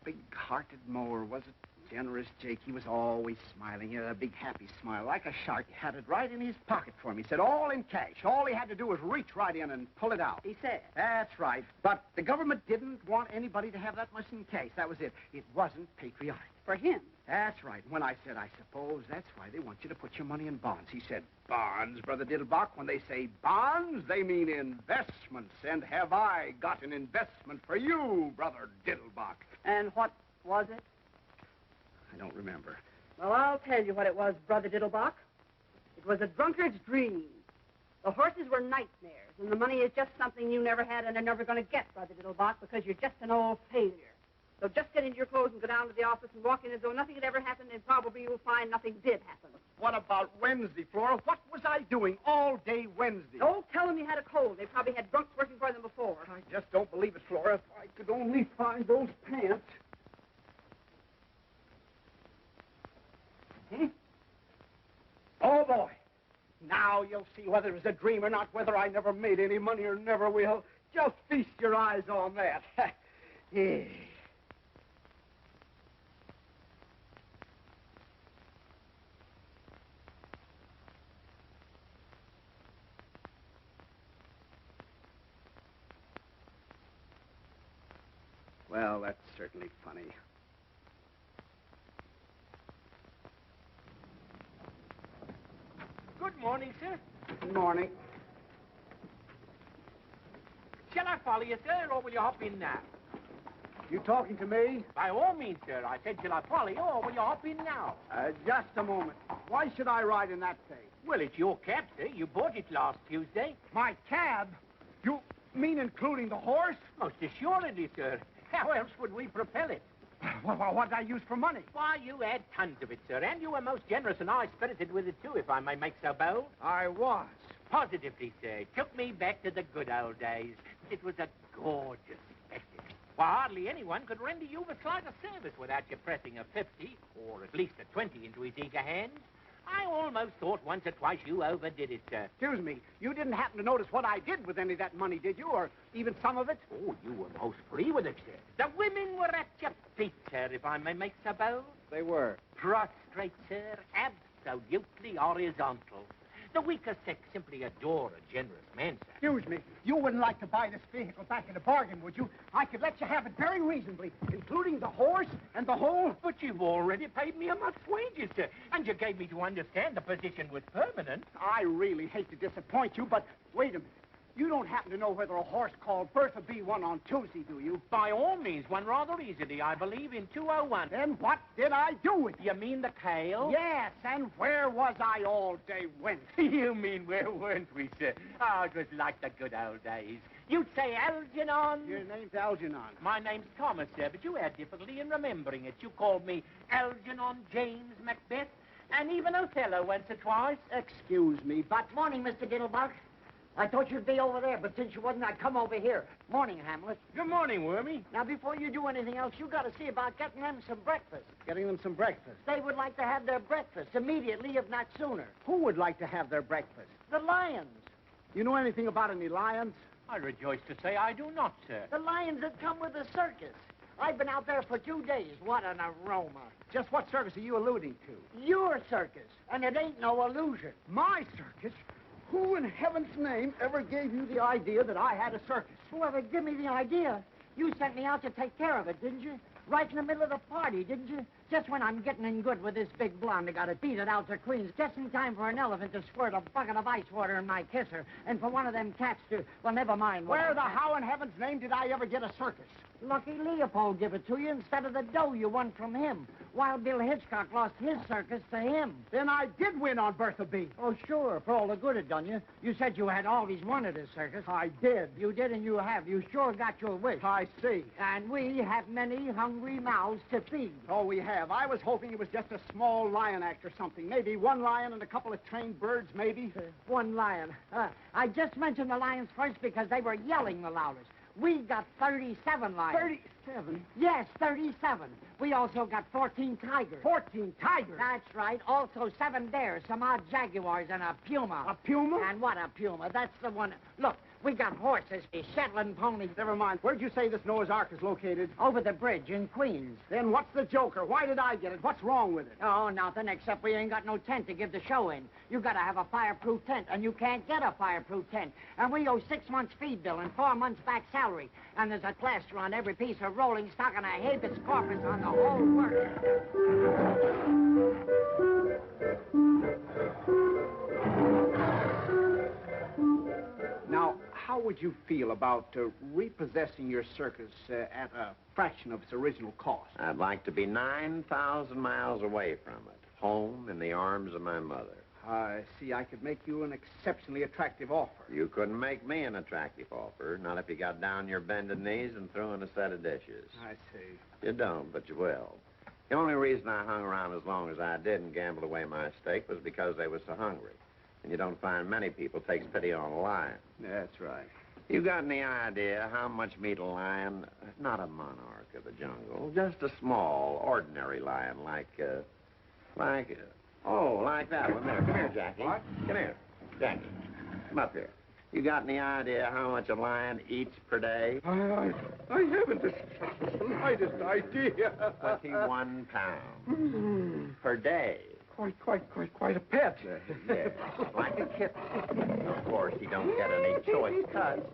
Speaker 7: big-hearted mower, was it? Generous Jake. He was always smiling. He had a big, happy smile, like a shark. He had it right in his pocket for me. He said, all in cash. All he had to do was reach right in and pull it out.
Speaker 11: He said?
Speaker 7: That's right. But the government didn't want anybody to have that much in cash. That was it. It wasn't patriotic.
Speaker 11: For him?
Speaker 7: That's right. When I said, I suppose that's why they want you to put your money in bonds. He said, bonds, Brother Diddlebock. When they say bonds, they mean investments. And have I got an investment for you, Brother Diddlebock?
Speaker 11: And what was it?
Speaker 7: I don't remember.
Speaker 11: Well, I'll tell you what it was, Brother Diddlebock. It was a drunkard's dream. The horses were nightmares, and the money is just something you never had and are never going to get, Brother Diddlebock, because you're just an old failure. So just get into your clothes and go down to the office and walk in as though nothing had ever happened, and probably you'll find nothing did happen.
Speaker 7: What about Wednesday, Flora? What was I doing all day Wednesday?
Speaker 11: Don't tell them you had a cold. They probably had drunks working for them before.
Speaker 7: I just don't believe it, Flora. If I could only find those pants. Hmm? Oh, boy. Now you'll see whether it was a dream or not, whether I never made any money or never will. Just feast your eyes on that. Yeah. Well, that's certainly funny.
Speaker 12: Good morning, sir.
Speaker 7: Good morning.
Speaker 12: Shall I follow you, sir, or will you hop in now?
Speaker 7: You talking to me?
Speaker 12: By all means, sir. I said, shall I follow you, or will you hop in now?
Speaker 7: Just a moment. Why should I ride in that thing?
Speaker 12: Well, it's your cab, sir. You bought it last Tuesday.
Speaker 7: My cab? You mean including the horse?
Speaker 12: Most assuredly, sir. How else would we propel it?
Speaker 7: What did I use for money?
Speaker 12: Why, you had tons of it, sir, and you were most generous and high-spirited with it, too, if I may make so bold.
Speaker 7: I was.
Speaker 12: Positively, sir. It took me back to the good old days. It was a gorgeous spectacle. Why, hardly anyone could render you the slightest service without you pressing a 50, or at least a 20 into his eager hands. I almost thought once or twice you overdid it, sir.
Speaker 7: Excuse me, you didn't happen to notice what I did with any of that money, did you? Or even some of it?
Speaker 12: Oh, you were most free with it, sir. The women were at your feet, sir, if I may make so bold.
Speaker 7: They were.
Speaker 12: Prostrate, sir, absolutely horizontal. The weaker sex simply adore a generous man, sir.
Speaker 7: Excuse me, you wouldn't like to buy this vehicle back in a bargain, would you? I could let you have it very reasonably, including the horse and the whole...
Speaker 12: But you've already paid me a month's wages, sir, and you gave me to understand the position was permanent.
Speaker 7: I really hate to disappoint you, but wait a minute. You don't happen to know whether a horse called Bertha B won on Tuesday, do you?
Speaker 12: By all means, won rather easily, I believe, in 2:01.
Speaker 7: Then what did I do with it?
Speaker 12: You mean the kale?
Speaker 7: Yes, and where was I all day Wednesday?
Speaker 12: You mean where weren't we, sir? Oh, it was like the good old days. You'd say Algernon.
Speaker 7: Your name's Algernon.
Speaker 12: My name's Thomas, sir, but you had difficulty in remembering it. You called me Algernon James Macbeth, and even Othello once or twice.
Speaker 6: Excuse me, but morning, Mr. Diddlebock. I thought you'd be over there, but since you wasn't, I'd come over here. Morning, Hamlet.
Speaker 12: Good morning, Wormy.
Speaker 6: Now, before you do anything else, you got to see about getting them some breakfast.
Speaker 7: Getting them some breakfast.
Speaker 6: They would like to have their breakfast immediately, if not sooner.
Speaker 7: Who would like to have their breakfast?
Speaker 6: The lions.
Speaker 7: You know anything about any lions?
Speaker 12: I rejoice to say I do not, sir.
Speaker 6: The lions that come with the circus. I've been out there for 2 days. What an aroma.
Speaker 7: Just what circus are you alluding to?
Speaker 6: Your circus, and it ain't no illusion.
Speaker 7: My circus? Who in heaven's name ever gave you the idea that I had a circus?
Speaker 6: Whoever gave me the idea, you sent me out to take care of it, didn't you? Right in the middle of the party, didn't you? Just when I'm getting in good with this big blonde that got it beat it out to Queens, just in time for an elephant to squirt a bucket of ice water in my kisser, and for one of them cats to, well, never mind.
Speaker 7: Where the how in heaven's name did I ever get a circus?
Speaker 6: Lucky Leopold give it to you instead of the dough you won from him. Wild Bill Hitchcock lost his circus to him.
Speaker 7: Then I did win on Bertha B.
Speaker 6: Oh, sure, for all the good it done you. You said you had always wanted a circus.
Speaker 7: I did.
Speaker 6: You did and you have. You sure got your wish.
Speaker 7: I see.
Speaker 6: And we have many hungry mouths to feed.
Speaker 7: Oh, we have. I was hoping it was just a small lion act or something. Maybe one lion and a couple of trained birds, maybe.
Speaker 6: One lion. I just mentioned the lions first because they were yelling the loudest. We got 37 lions.
Speaker 7: 37?
Speaker 6: Yes, 37. We also got 14 tigers.
Speaker 7: 14 tigers?
Speaker 6: That's right. Also 7 bears, some odd jaguars, and a puma.
Speaker 7: A puma?
Speaker 6: And what a puma. That's the one. Look, we got horses, Shetland ponies.
Speaker 7: Never mind. Where'd you say this Noah's Ark is located?
Speaker 6: Over the bridge in Queens.
Speaker 7: Then what's the joker? Why did I get it? What's wrong with it?
Speaker 6: Oh, nothing, except we ain't got no tent to give the show in. You gotta have a fireproof tent, and you can't get a fireproof tent. And we owe 6 months feed bill and 4 months back salary. And there's a plaster on every piece of rolling stock and a habeas corpus on the whole work.
Speaker 7: Now, how would you feel about repossessing your circus at a fraction of its original cost?
Speaker 13: I'd like to be 9,000 miles away from it, home in the arms of my mother.
Speaker 7: I see. I could make you an exceptionally attractive offer.
Speaker 13: You couldn't make me an attractive offer, not if you got down your bended knees and threw in a set of dishes.
Speaker 7: I see.
Speaker 13: You don't, but you will. The only reason I hung around as long as I did and gambled away my stake was because they was so hungry. And you don't find many people takes pity on a lion.
Speaker 7: That's right.
Speaker 13: You got any idea how much meat a lion, not a monarch of the jungle, just a small, ordinary lion like that one there. Come here, Jackie.
Speaker 7: What?
Speaker 13: Come here, Jackie. Come up here. You got any idea how much a lion eats per day?
Speaker 7: I haven't the slightest idea.
Speaker 13: 21 pounds per day.
Speaker 7: Quite a pet.
Speaker 13: Yes, like a kitten. Of course, he don't get any choice cuts.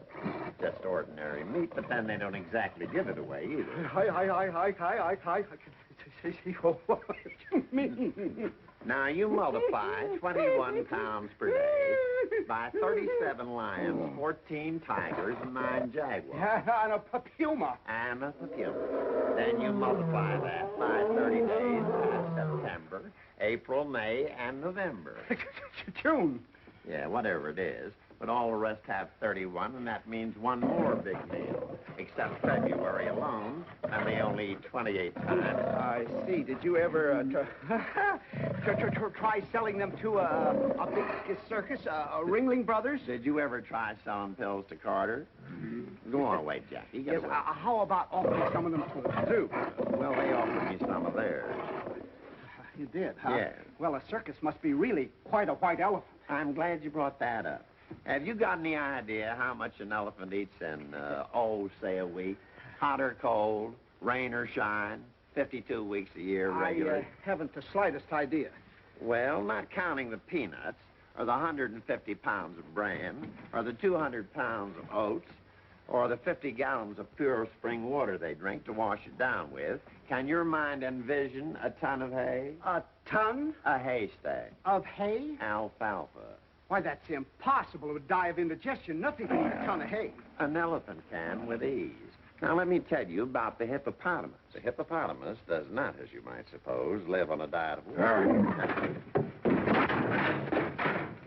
Speaker 13: Just ordinary meat, but then they don't exactly give it away either.
Speaker 7: What you mean?
Speaker 13: Now, you multiply 21 pounds per day by 37 lions, 14 tigers, and 9 jaguars.
Speaker 7: And a puma.
Speaker 13: And a puma. Then you multiply that by 30 days, September, April, May, and November.
Speaker 7: June.
Speaker 13: Yeah, whatever it is. But all the rest have 31, and that means one more big meal. Except February alone, and they only eat 28 times.
Speaker 7: I see. Did you ever try selling them to a big circus, Ringling Brothers?
Speaker 13: Did you ever try selling pills to Carter? Go on, wait, Jackie.
Speaker 7: Yes, how about offering some of them to the zoo?
Speaker 13: Well, they offered me some of theirs.
Speaker 7: You did, huh?
Speaker 13: Yes.
Speaker 7: Well, a circus must be really quite a white elephant.
Speaker 13: I'm glad you brought that up. Have you got any idea how much an elephant eats in, say a week? Hot or cold, rain or shine, 52 weeks a year regularly?
Speaker 7: I haven't the slightest idea.
Speaker 13: Well, not counting the peanuts, or the 150 pounds of bran, or the 200 pounds of oats, or the 50 gallons of pure spring water they drink to wash it down with, can your mind envision a ton of hay?
Speaker 7: A ton?
Speaker 13: A haystack.
Speaker 7: Of hay?
Speaker 13: Alfalfa.
Speaker 7: Why, that's impossible. It would die of indigestion. Nothing can eat a ton of hay.
Speaker 13: An elephant can with ease. Now, let me tell you about the hippopotamus. The hippopotamus does not, as you might suppose, live on a diet of water.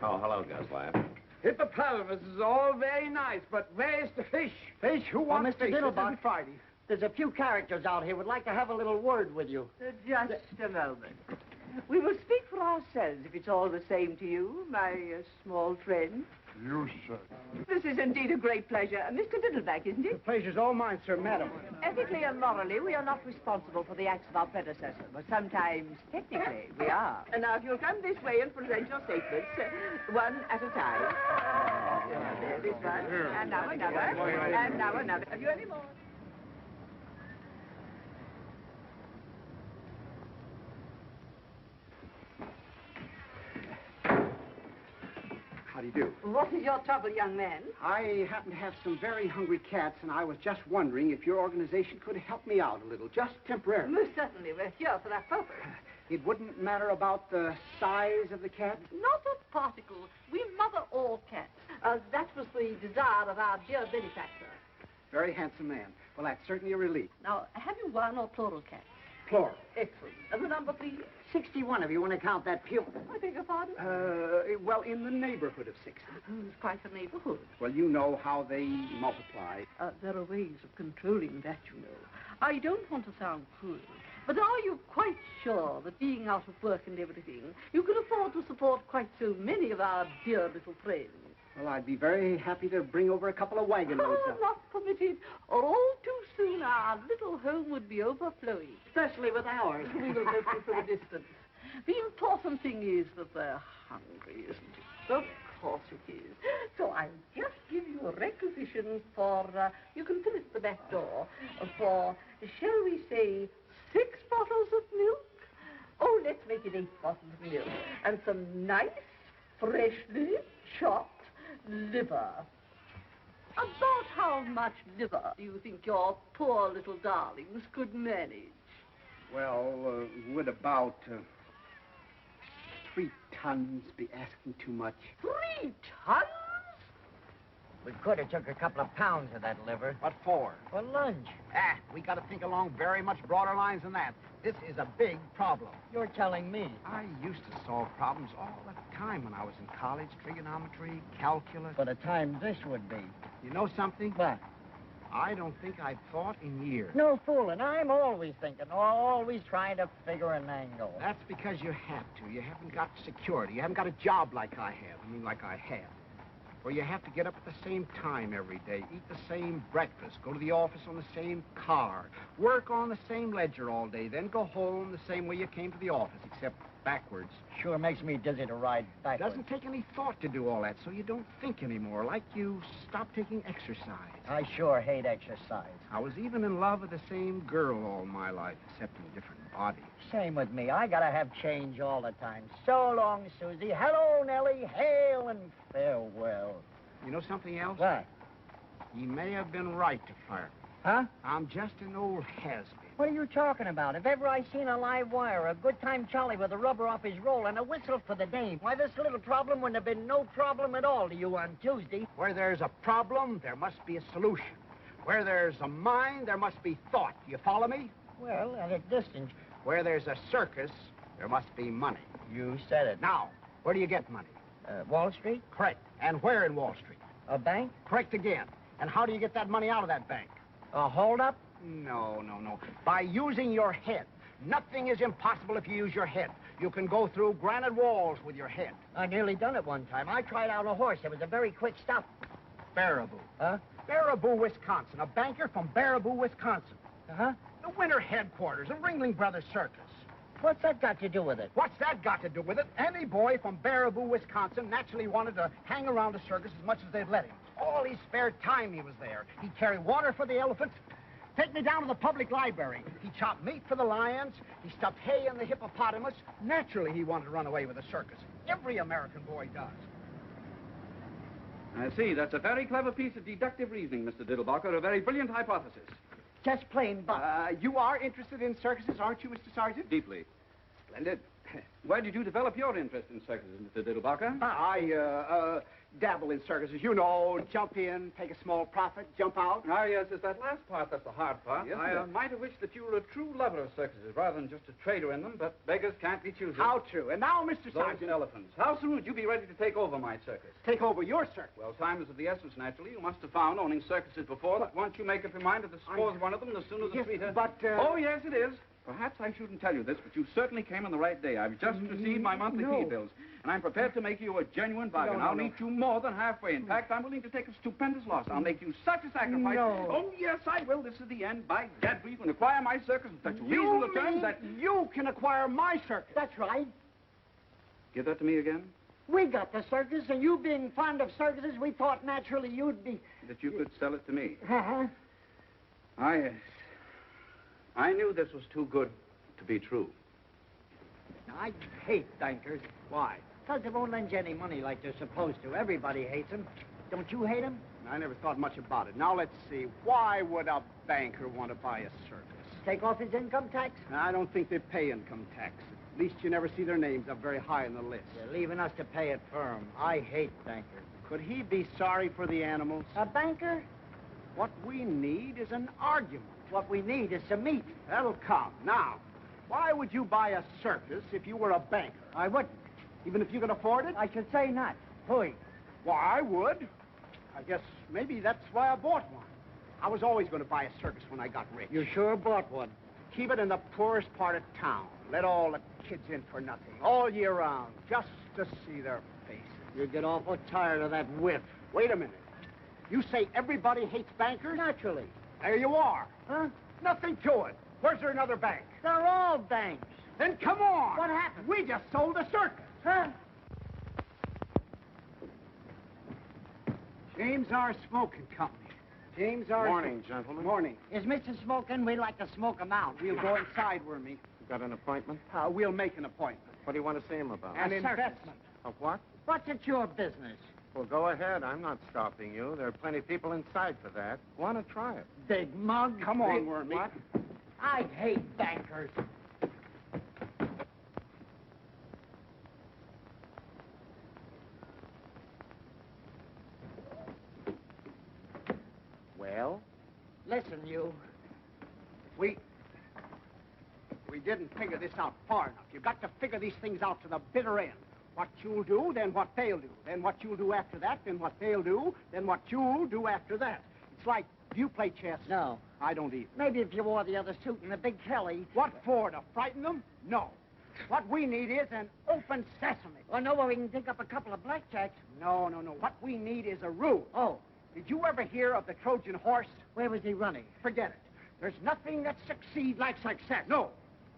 Speaker 13: Oh, hello, Guslav.
Speaker 7: Hippopotamus is all very nice, but where's the fish? Fish? Who wants
Speaker 6: Mr.
Speaker 7: fish?
Speaker 6: Diddlebock.
Speaker 7: This isn't Friday.
Speaker 6: There's a few characters out here would like to have a little word with you.
Speaker 14: Just a moment. We will speak for ourselves, if it's all the same to you, my small friend.
Speaker 4: You, sir.
Speaker 14: This is indeed a great pleasure. Mr. Diddleback, isn't it?
Speaker 7: The pleasure's all mine, sir, madam.
Speaker 14: Ethically and morally, we are not responsible for the acts of our predecessor, but sometimes, technically, we are. And now, if you'll come this way and present your statements, one at a time. This one, and now another, and now another. Have you any more?
Speaker 7: How do you do?
Speaker 14: What is your trouble, young man?
Speaker 7: I happen to have some very hungry cats, and I was just wondering if your organization could help me out a little, just temporarily.
Speaker 14: Most certainly. We're here for that purpose.
Speaker 7: It wouldn't matter about the size of the cat?
Speaker 14: Not a particle. We mother all cats. That was the desire of our dear benefactor.
Speaker 7: Very handsome man. Well, that's certainly a relief.
Speaker 14: Now, have you one or plural cats?
Speaker 7: Plural.
Speaker 14: Excellent. And the number, please?
Speaker 6: 61, if you want to count that pew.
Speaker 14: I beg your pardon?
Speaker 7: Well, in the neighborhood of 60.
Speaker 14: It's quite a neighborhood.
Speaker 7: Well, you know how they multiply.
Speaker 14: There are ways of controlling that, you know. I don't want to sound cruel, but are you quite sure that being out of work and everything, you can afford to support quite so many of our dear little friends?
Speaker 7: Well, I'd be very happy to bring over a couple of wagon loads of...
Speaker 14: Not permitted, or all too soon our little home would be overflowing.
Speaker 6: Especially with ours.
Speaker 14: We will help you from a distance. The important thing is that they're hungry, isn't it? Of course it is. So I'll just give you a requisition for, you can fill it at the back door, for, shall we say, 6 bottles of milk? Oh, let's make it 8 bottles of milk. And some nice, freshly chopped liver. About how much liver do you think your poor little darlings could manage?
Speaker 7: Well, would about 3 tons be asking too much?
Speaker 14: 3 tons?
Speaker 6: We could have took a couple of pounds of that liver.
Speaker 15: What for?
Speaker 6: For lunch.
Speaker 15: We got to think along very much broader lines than that. This is a big problem.
Speaker 6: You're telling me.
Speaker 15: I used to solve problems all the time when I was in college. Trigonometry, calculus.
Speaker 6: What a time this would be.
Speaker 15: You know something?
Speaker 6: What?
Speaker 15: I don't think I've thought in years.
Speaker 6: No fooling. I'm always thinking, always trying to figure an angle.
Speaker 15: That's because you have to. You haven't got security. You haven't got a job like I have. I mean, like I have. Where you have to get up at the same time every day, eat the same breakfast, go to the office on the same car, work on the same ledger all day, then go home the same way you came to the office, except backwards.
Speaker 6: Sure makes me dizzy to ride backwards.
Speaker 15: It doesn't take any thought to do all that, so you don't think anymore, like you stop taking exercise.
Speaker 6: I sure hate exercise.
Speaker 15: I was even in love with the same girl all my life, except in a different body.
Speaker 6: Same with me. I gotta have change all the time. So long, Susie. Hello, Nellie. Hail and farewell.
Speaker 15: You know something else?
Speaker 6: What?
Speaker 15: He may have been right to fire me.
Speaker 6: Huh?
Speaker 15: I'm just an old has-been.
Speaker 6: What are you talking about? If ever I seen a live wire, a good time Charlie with a rubber off his roll and a whistle for the dame, why, this little problem wouldn't have been no problem at all to you on Tuesday.
Speaker 15: Where there's a problem, there must be a solution. Where there's a mind, there must be thought. You follow me?
Speaker 6: Well, at a distance.
Speaker 15: Where there's a circus, there must be money.
Speaker 6: You said it.
Speaker 15: Now, where do you get money?
Speaker 6: Wall Street?
Speaker 15: Correct. And where in Wall Street?
Speaker 6: A bank?
Speaker 15: Correct again. And how do you get that money out of that bank?
Speaker 6: A hold-up?
Speaker 15: No. By using your head. Nothing is impossible if you use your head. You can go through granite walls with your head.
Speaker 6: I nearly done it one time. I tried out a horse. It was a very quick stop.
Speaker 15: Baraboo.
Speaker 6: Huh?
Speaker 15: Baraboo, Wisconsin. A banker from Baraboo, Wisconsin.
Speaker 6: Uh-huh.
Speaker 15: The winter headquarters of Ringling Brothers Circus.
Speaker 6: What's that got to do with it?
Speaker 15: What's that got to do with it? Any boy from Baraboo, Wisconsin naturally wanted to hang around the circus as much as they'd let him. All his spare time he was there. He'd carry water for the elephants, take me down to the public library. He chopped meat for the lions. He stuffed hay in the hippopotamus. Naturally, he wanted to run away with the circus. Every American boy does.
Speaker 9: I see. That's a very clever piece of deductive reasoning, Mr. Diddlebock, a very brilliant hypothesis.
Speaker 6: Just plain buck.
Speaker 7: You are interested in circuses, aren't you, Mr. Sergeant?
Speaker 9: Deeply.
Speaker 7: Splendid. Where did you develop your interest in circuses, Mr. Diddlebock?
Speaker 15: I dabble in circuses. You know, jump in, take a small profit, jump out.
Speaker 7: Ah, yes, it's that last part that's the hard part.
Speaker 15: Yes,
Speaker 7: I
Speaker 15: sir.
Speaker 7: might have wished that you were a true lover of circuses rather than just a trader in them, but beggars can't be choosers.
Speaker 15: How true. And now, Mr.
Speaker 7: Those
Speaker 15: Sergeant.
Speaker 7: elephants. How soon would you be ready to take over my circus?
Speaker 15: Take over your circus?
Speaker 7: Well, time is of the essence, naturally. You must have found, owning circuses before, that once you make up your mind to dispose of one of them, the sooner the
Speaker 15: Yes,
Speaker 7: sweeter.
Speaker 15: but,
Speaker 7: Oh, yes, it is. Perhaps I shouldn't tell you this, but you certainly came on the right day. I've just received my monthly fee bills, and I'm prepared to make you a genuine bargain. I'll meet you more than halfway. In fact, I'm willing to take a stupendous loss. I'll make you such a sacrifice.
Speaker 15: No.
Speaker 7: Oh, yes, I will. This is the end. By gad, you can acquire my circus at such reasonable terms that...
Speaker 15: You can acquire my circus.
Speaker 6: That's right.
Speaker 7: Give that to me again.
Speaker 6: We got the circus, and you being fond of circuses, we thought naturally you'd be...
Speaker 7: That you could sell it to me.
Speaker 6: Uh-huh.
Speaker 7: I knew this was too good to be true.
Speaker 6: I hate bankers.
Speaker 15: Why?
Speaker 6: Because they won't lend you any money like they're supposed to. Everybody hates them. Don't you hate them?
Speaker 15: I never thought much about it. Now, let's see. Why would a banker want to buy a circus?
Speaker 6: Take off his income tax?
Speaker 15: I don't think they pay income tax. At least you never see their names up very high on the list.
Speaker 6: They're leaving us to pay it for 'em. I hate bankers.
Speaker 15: Could he be sorry for the animals?
Speaker 6: A banker?
Speaker 15: What we need is an argument.
Speaker 6: What we need is some meat.
Speaker 15: That'll come. Now, why would you buy a circus if you were a banker?
Speaker 6: I wouldn't.
Speaker 15: Even if you can afford it?
Speaker 6: I should say not. Pooey.
Speaker 15: Why, I would. I guess maybe that's why I bought one. I was always going to buy a circus when I got rich.
Speaker 6: You sure bought one.
Speaker 15: Keep it in the poorest part of town. Let all the kids in for nothing, all year round, just to see their faces.
Speaker 6: You get awful tired of that whiff.
Speaker 15: Wait a minute. You say everybody hates bankers?
Speaker 6: Naturally.
Speaker 15: There you are.
Speaker 6: Huh?
Speaker 15: Nothing to it. Where's there another bank?
Speaker 6: They're all banks.
Speaker 15: Then come on.
Speaker 6: What happened?
Speaker 15: We just sold a circus.
Speaker 6: Huh?
Speaker 15: James R. Smoking Company. James R.
Speaker 3: Morning, gentlemen.
Speaker 15: Morning.
Speaker 6: Is Mr. Smoking? We'd like to smoke him out.
Speaker 15: We'll go inside, Wormy.
Speaker 3: You got an appointment?
Speaker 15: We'll make an appointment.
Speaker 3: What do you want to see him about?
Speaker 15: An
Speaker 6: A circus.
Speaker 15: investment.
Speaker 3: Of what?
Speaker 6: What's it your business?
Speaker 3: Well, go ahead. I'm not stopping you. There are plenty of people inside for that. Want to try it?
Speaker 6: Big mug.
Speaker 15: Come on, Wormy.
Speaker 3: What?
Speaker 6: I hate bankers.
Speaker 15: Well,
Speaker 6: Listen, you.
Speaker 15: we didn't figure this out far enough. You've got to figure these things out to the bitter end. What you'll do, then what they'll do. Then what you'll do after that, then what they'll do, then what you'll do after that. It's like, do you play chess?
Speaker 6: No.
Speaker 15: I don't either.
Speaker 6: Maybe if you wore the other suit and the big Kelly.
Speaker 15: What for, to frighten them? No. What we need is an open sesame.
Speaker 6: Well, no, well, we can dig up a couple of blackjacks.
Speaker 15: No. What we need is a rule.
Speaker 6: Oh,
Speaker 15: Did you ever hear of the Trojan horse?
Speaker 6: where was he running?
Speaker 15: Forget it. There's nothing that succeeds like success. No.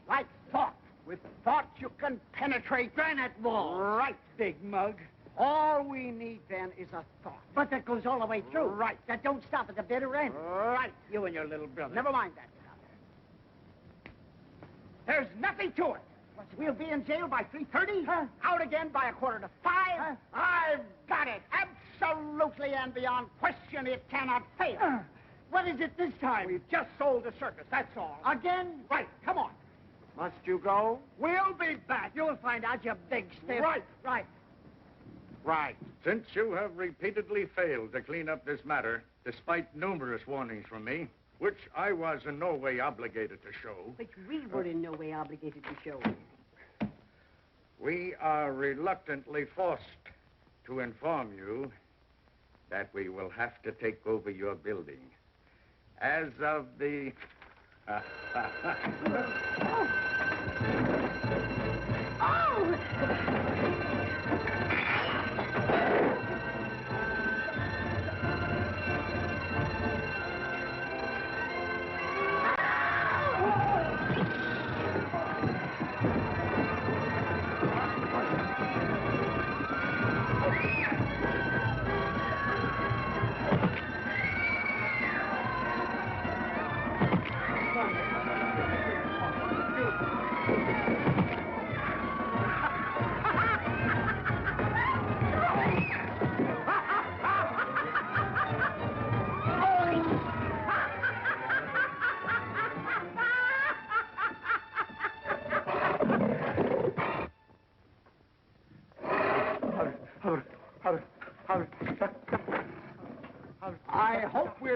Speaker 15: Like thought. With thought, you can penetrate granite walls. Right, big mug. All we need, then, is a thought.
Speaker 6: But that goes all the way through.
Speaker 15: Right.
Speaker 6: That don't stop at the bitter end.
Speaker 15: Right.
Speaker 6: You and your little brother.
Speaker 15: Never mind that. There's nothing to it. We'll be in jail by 3:30.
Speaker 6: Huh?
Speaker 15: Out again by 4:45.
Speaker 6: Huh?
Speaker 15: I've got it. Absolutely and beyond question, it cannot fail.
Speaker 6: What is it this time?
Speaker 15: We've just sold the circus, that's all.
Speaker 6: Again?
Speaker 15: Right, come on.
Speaker 3: Must you go?
Speaker 15: We'll be back.
Speaker 6: You'll find out, you big stiff.
Speaker 15: Right.
Speaker 3: Right.
Speaker 16: Since you have repeatedly failed to clean up this matter, despite numerous warnings from me, which I was in no way obligated to show,
Speaker 11: Which we were in no way obligated to show.
Speaker 16: we are reluctantly forced to inform you that we will have to take over your building. As of the...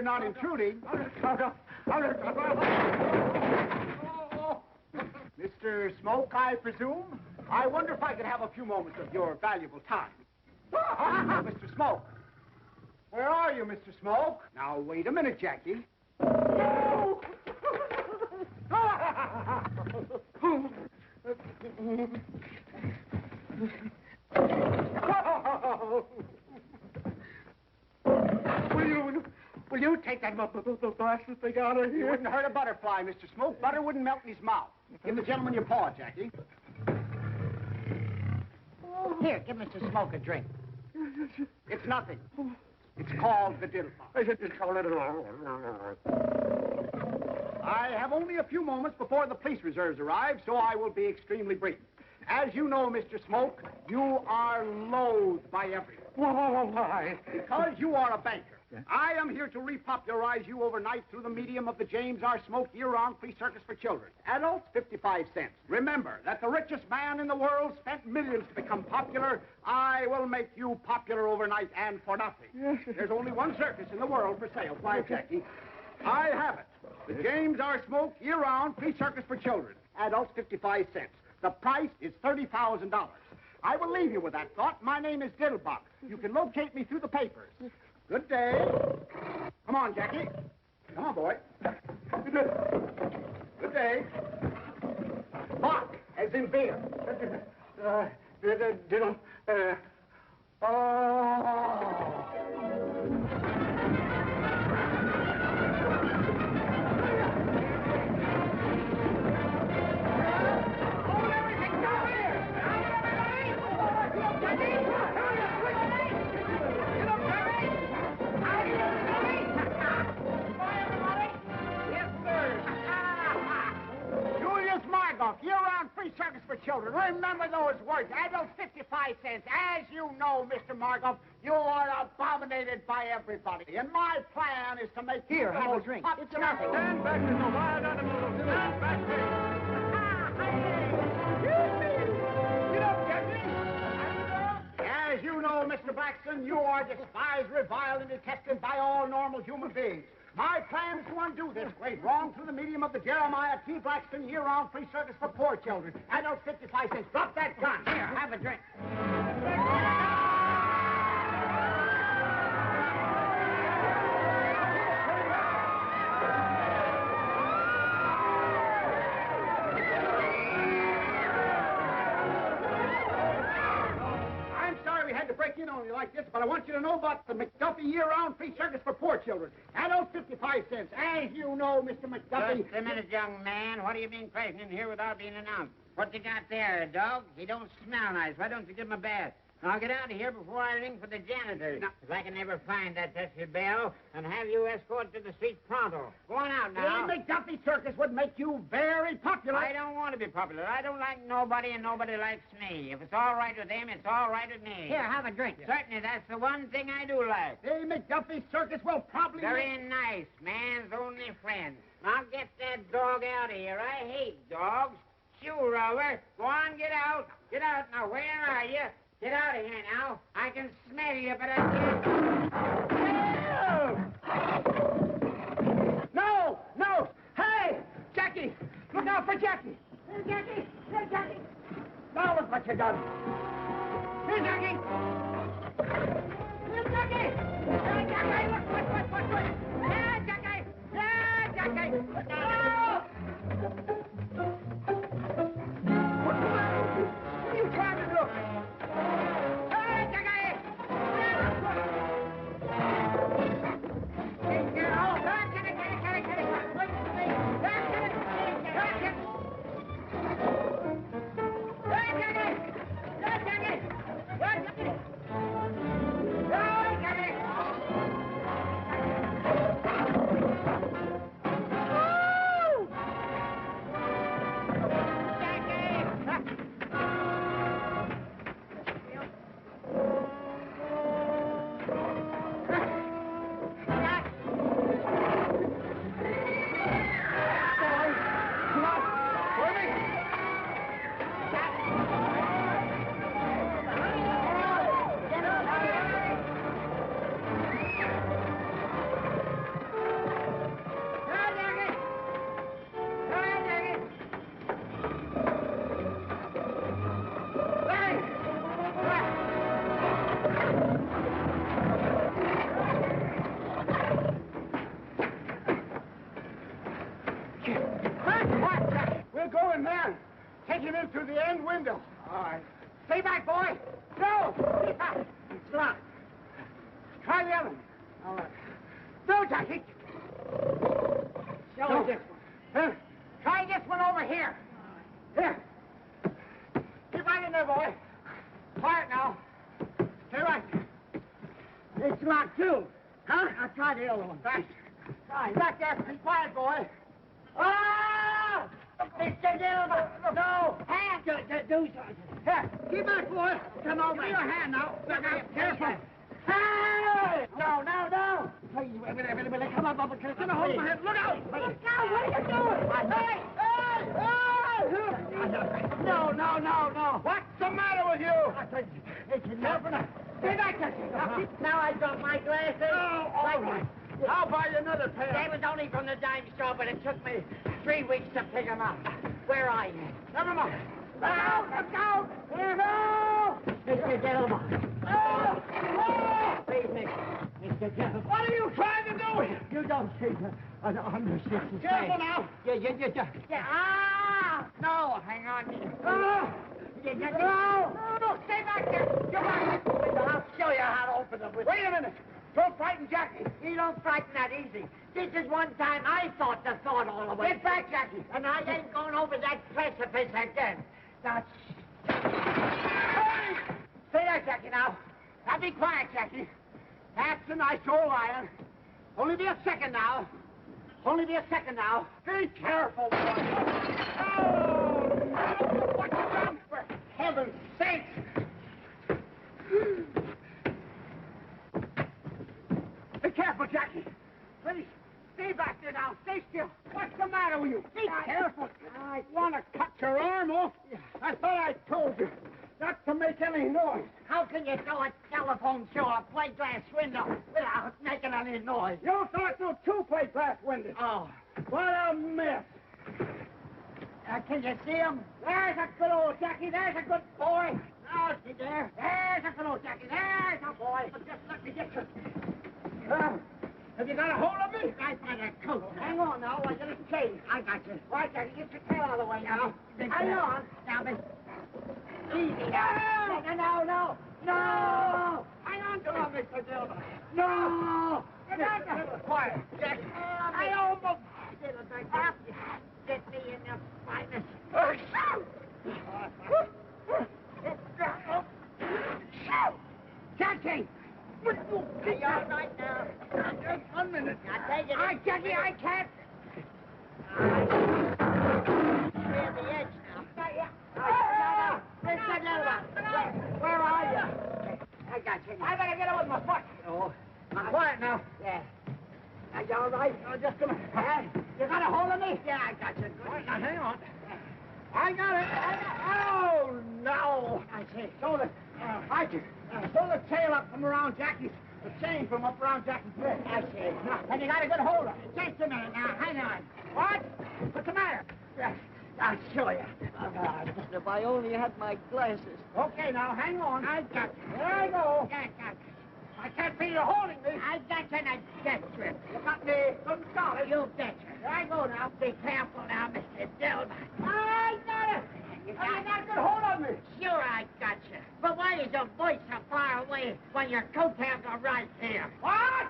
Speaker 15: not intruding. Mr. Smoke, I presume? I wonder if I could have a few moments of your valuable time. Mr. Smoke. Where are you, Mr. Smoke? Now, wait a minute, Jackie. Will you take that blasted thing out of here? You wouldn't hurt a butterfly, Mr. Smoke. Butter wouldn't melt in his mouth. Give the gentleman your paw, Jackie. Here, give Mr. Smoke a drink. It's nothing. It's called the Diddlebock. I have only a few moments before the police reserves arrive, so I will be extremely brief. As you know, Mr. Smoke, you are loathed by everyone. Why? Because you are a banker. I am here to repopularize you overnight through the medium of the James R. Smoke year-round free circus for children. Adults, 55 cents. Remember that the richest man in the world spent millions to become popular. I will make you popular overnight and for nothing. Yes. There's only one circus in the world for sale. Why, Jackie? I have it. The James R. Smoke year-round free circus for children. Adults, 55 cents. The price is $30,000. I will leave you with that thought. My name is Diddlebock. You can locate me through the papers. Good day. Come on, Jackie. Come on, boy. Good day. Bock, as in beer. Year-round free circus for children. Remember those words. Adults, 55 cents. As you know, Mr. Margoff, you are abominated by everybody. And my plan is to make
Speaker 6: Here, have a drink. It's nothing.
Speaker 4: Stand back, there's no wild animals. Stand back,
Speaker 15: Get up, Jackie. As you know, Mr. Blackson, you are despised, reviled, and detested by all normal human beings. My plan is to undo this great wrong through the medium of the Jeremiah T. Blackson year-round free circus for poor children. Adults, 55 cents. Drop that gun. Here, have a drink. Break in on you like this, but I want you to know about the McDuffie year-round free circus for poor children. Adults, 55 cents. As you know, Mr. McDuffie...
Speaker 6: Just a minute, young man. What do you mean crashing in here without being announced? What you got there, a dog? He don't smell nice. Why don't you give him a bath? Now get out of here before I ring for the janitor. If I can never find that Tessie bell and have you escorted to the street pronto. Go on out now.
Speaker 15: The McDuffie circus would make you very popular.
Speaker 6: I don't want to be popular. I don't like nobody, and nobody likes me. If it's all right with them, it's all right with me.
Speaker 15: Here, have a drink.
Speaker 6: Certainly, that's the one thing I do like.
Speaker 15: The McDuffie circus will probably...
Speaker 6: Very nice. Man's only friend. Now get that dog out of here. I hate dogs. Shoo, Rover. Go on, get out. Get out. Now, where are you? Get out of here now. I can smell you, but I can't...
Speaker 15: No! No! Hey! Jackie! Look out for Jackie! Here, Jackie! Here, Jackie! Now look what you done! Here, Jackie! Here, Jackie! Here, Jackie! Look! Here, Jackie! Here, Jackie! No! What's the matter with you? What are you trying to do? Take him in through the end window. All right. Stay back, boy. No! It's locked. Try the other one. All right. No, Jackie. Show us this one. Try this one over here. Here. Keep right in there, boy. Quiet now. Stay right. It's locked, too. Huh? I'll try the other one. Faster. Try. Back there. Be quiet, boy. Ah! Mr. Diddlebock! No! Hand! Do something. Here. Keep back, boy. Come over. Give me your hand now. Look out. Careful. Hey! No. Please, wait. Come up. Get a hold of my head. Look out! Look out! What are you doing? Hey! No. What's the matter with you? It's careful now. Stay back, Jesse. Now I got my glasses. Oh, all right. I'll buy you another pair. They was only from the dime store, but it took me 3 weeks to pick them up. Where are you? Never mind. Look out! No! Mr. Diddlebock. Please, Mr. Diddlebock. What are you trying to do? You don't seem to understand. Careful now. Yeah. Ah! No, hang on. No, stay back there. Come on. I'll show you how to open the window. Wait a minute. Don't frighten Jackie. You don't frighten that easy. This is one time I thought the thought all the way. Get back, Jackie. And I ain't going over that precipice again. Now, hey! Stay there, Jackie, now. Now, be quiet, Jackie. That's a nice old iron. Only be a second now. Be careful, boy. Oh, what you done? For heaven's sake. Be careful, Jackie. Please, stay back there now. Stay still. What's the matter with you? Be careful. I want to cut your arm off. I thought I told you not to make any noise. How can you throw a telephone through a plate glass window without making any noise? You throw it through 2 plate glass windows. Oh, what a mess. Can you see him? There's a good old Jackie. There's a good boy. Now, see there. There's a good old Jackie. There's a boy. Just let me get you. Have you got a hold of me? Right by that coat. Hang on now, I get his chain. I got you. Right, Jackie, get your tail out of the way now. Hang on. Now, miss. Easy now. No. Hang on to him, Mr. Diddlebock. No. Get back there. Quiet. Jackie. I almost did it like that. Get me in the finest. Jackie! Are you all right now? Just 1 minute. Now, take it. All right, Jackie, I can't. Clear the edge now. Mr. Diddlebock, where are you? I got you. I better get it with my foot. Oh, I'm quiet now. Yeah. Are you all right? Just a minute. You got a hold of me? Yeah, I got you. Good. Now, hang on. I got it. Oh, no. I see. Throw the tail up from around Jackie's, the chain from up around Jackie's neck. I see. Now, and you got a good hold of it. Just a minute now. Hang on. What? What's the matter? I'll show you.
Speaker 6: If I only had my glasses.
Speaker 15: Okay, now, hang on. I got you. There I go.
Speaker 6: Yeah, got you.
Speaker 15: I can't feel you holding me.
Speaker 6: I got you in a death grip.
Speaker 15: You got me good solid.
Speaker 6: You betcha.
Speaker 15: There I go now.
Speaker 6: Be careful now, Mr. Diddlebock.
Speaker 15: I got it. You got a good hold on me.
Speaker 6: Sure, I got you. But why is your voice so far away when your coattails are right here?
Speaker 15: What?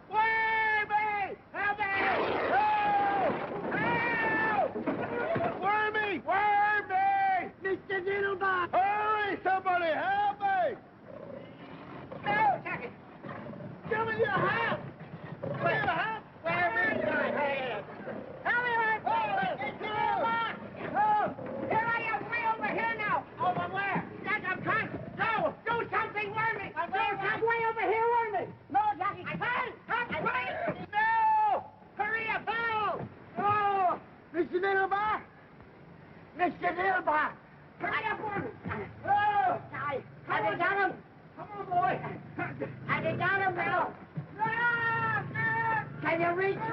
Speaker 15: Where me? Help me! Help! Where me?
Speaker 6: Mr. Diddlebock!
Speaker 15: Hurry, somebody, help me! No, Jackie! Give me your hand! Where is your hand? Help me, Mr. Diddlebock! Here I am, way over here now. Over where? I'm trying. No, do something, Wormy. Do something way over here, Wormy. No, Jackie. No! Hurry up, Bill! Oh! Mr. Diddlebock! Mr. Diddlebock! Hurry up, Wormy! Oh! Have you got him? Come on, boy. Have you got him, Bill? Can you reach me?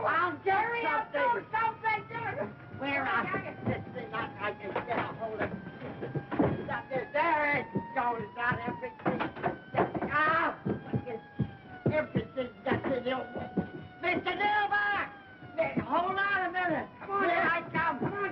Speaker 15: I'll get something. Something. Where are you? This thing, I can get a hold of it. There it goes. Not everything. Everything that's in your way. Mr. Diddlebock! Hold on a minute. Come on, here I come. Come on,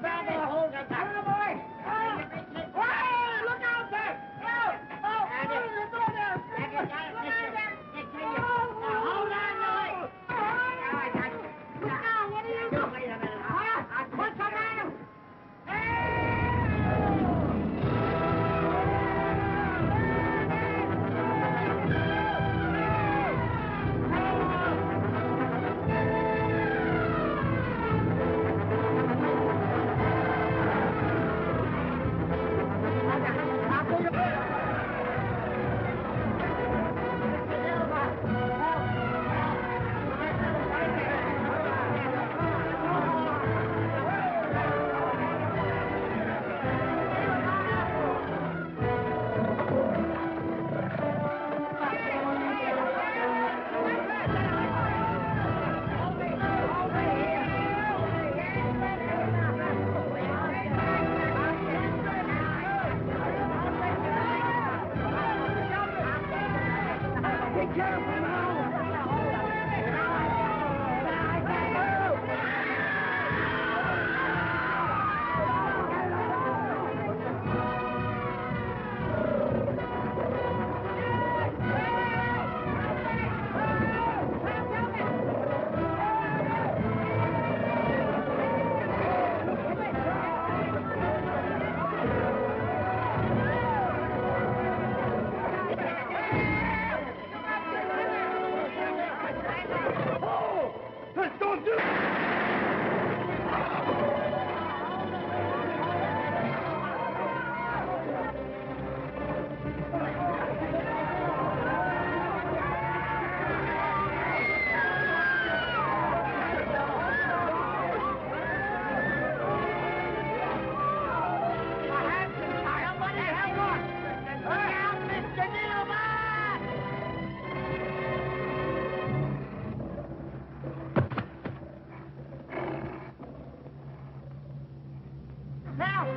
Speaker 6: Help!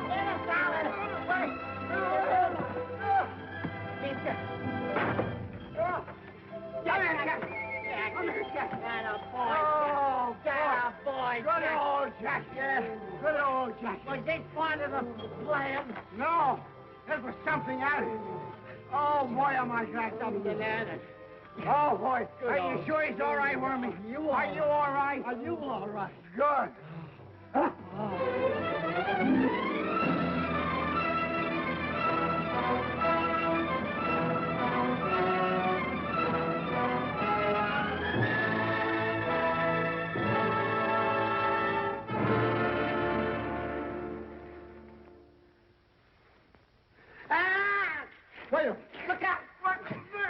Speaker 6: Get us out of Oh, that boy,
Speaker 15: Good old Jack, yeah. Good old Jack.
Speaker 6: Was it part of the plan?
Speaker 15: No, there was something added. Oh, boy, am I glad something added. Oh, boy. Are you sure he's all right, Wormy? Are you all right? Are you all right? Good. Wait a minute.
Speaker 6: Look out!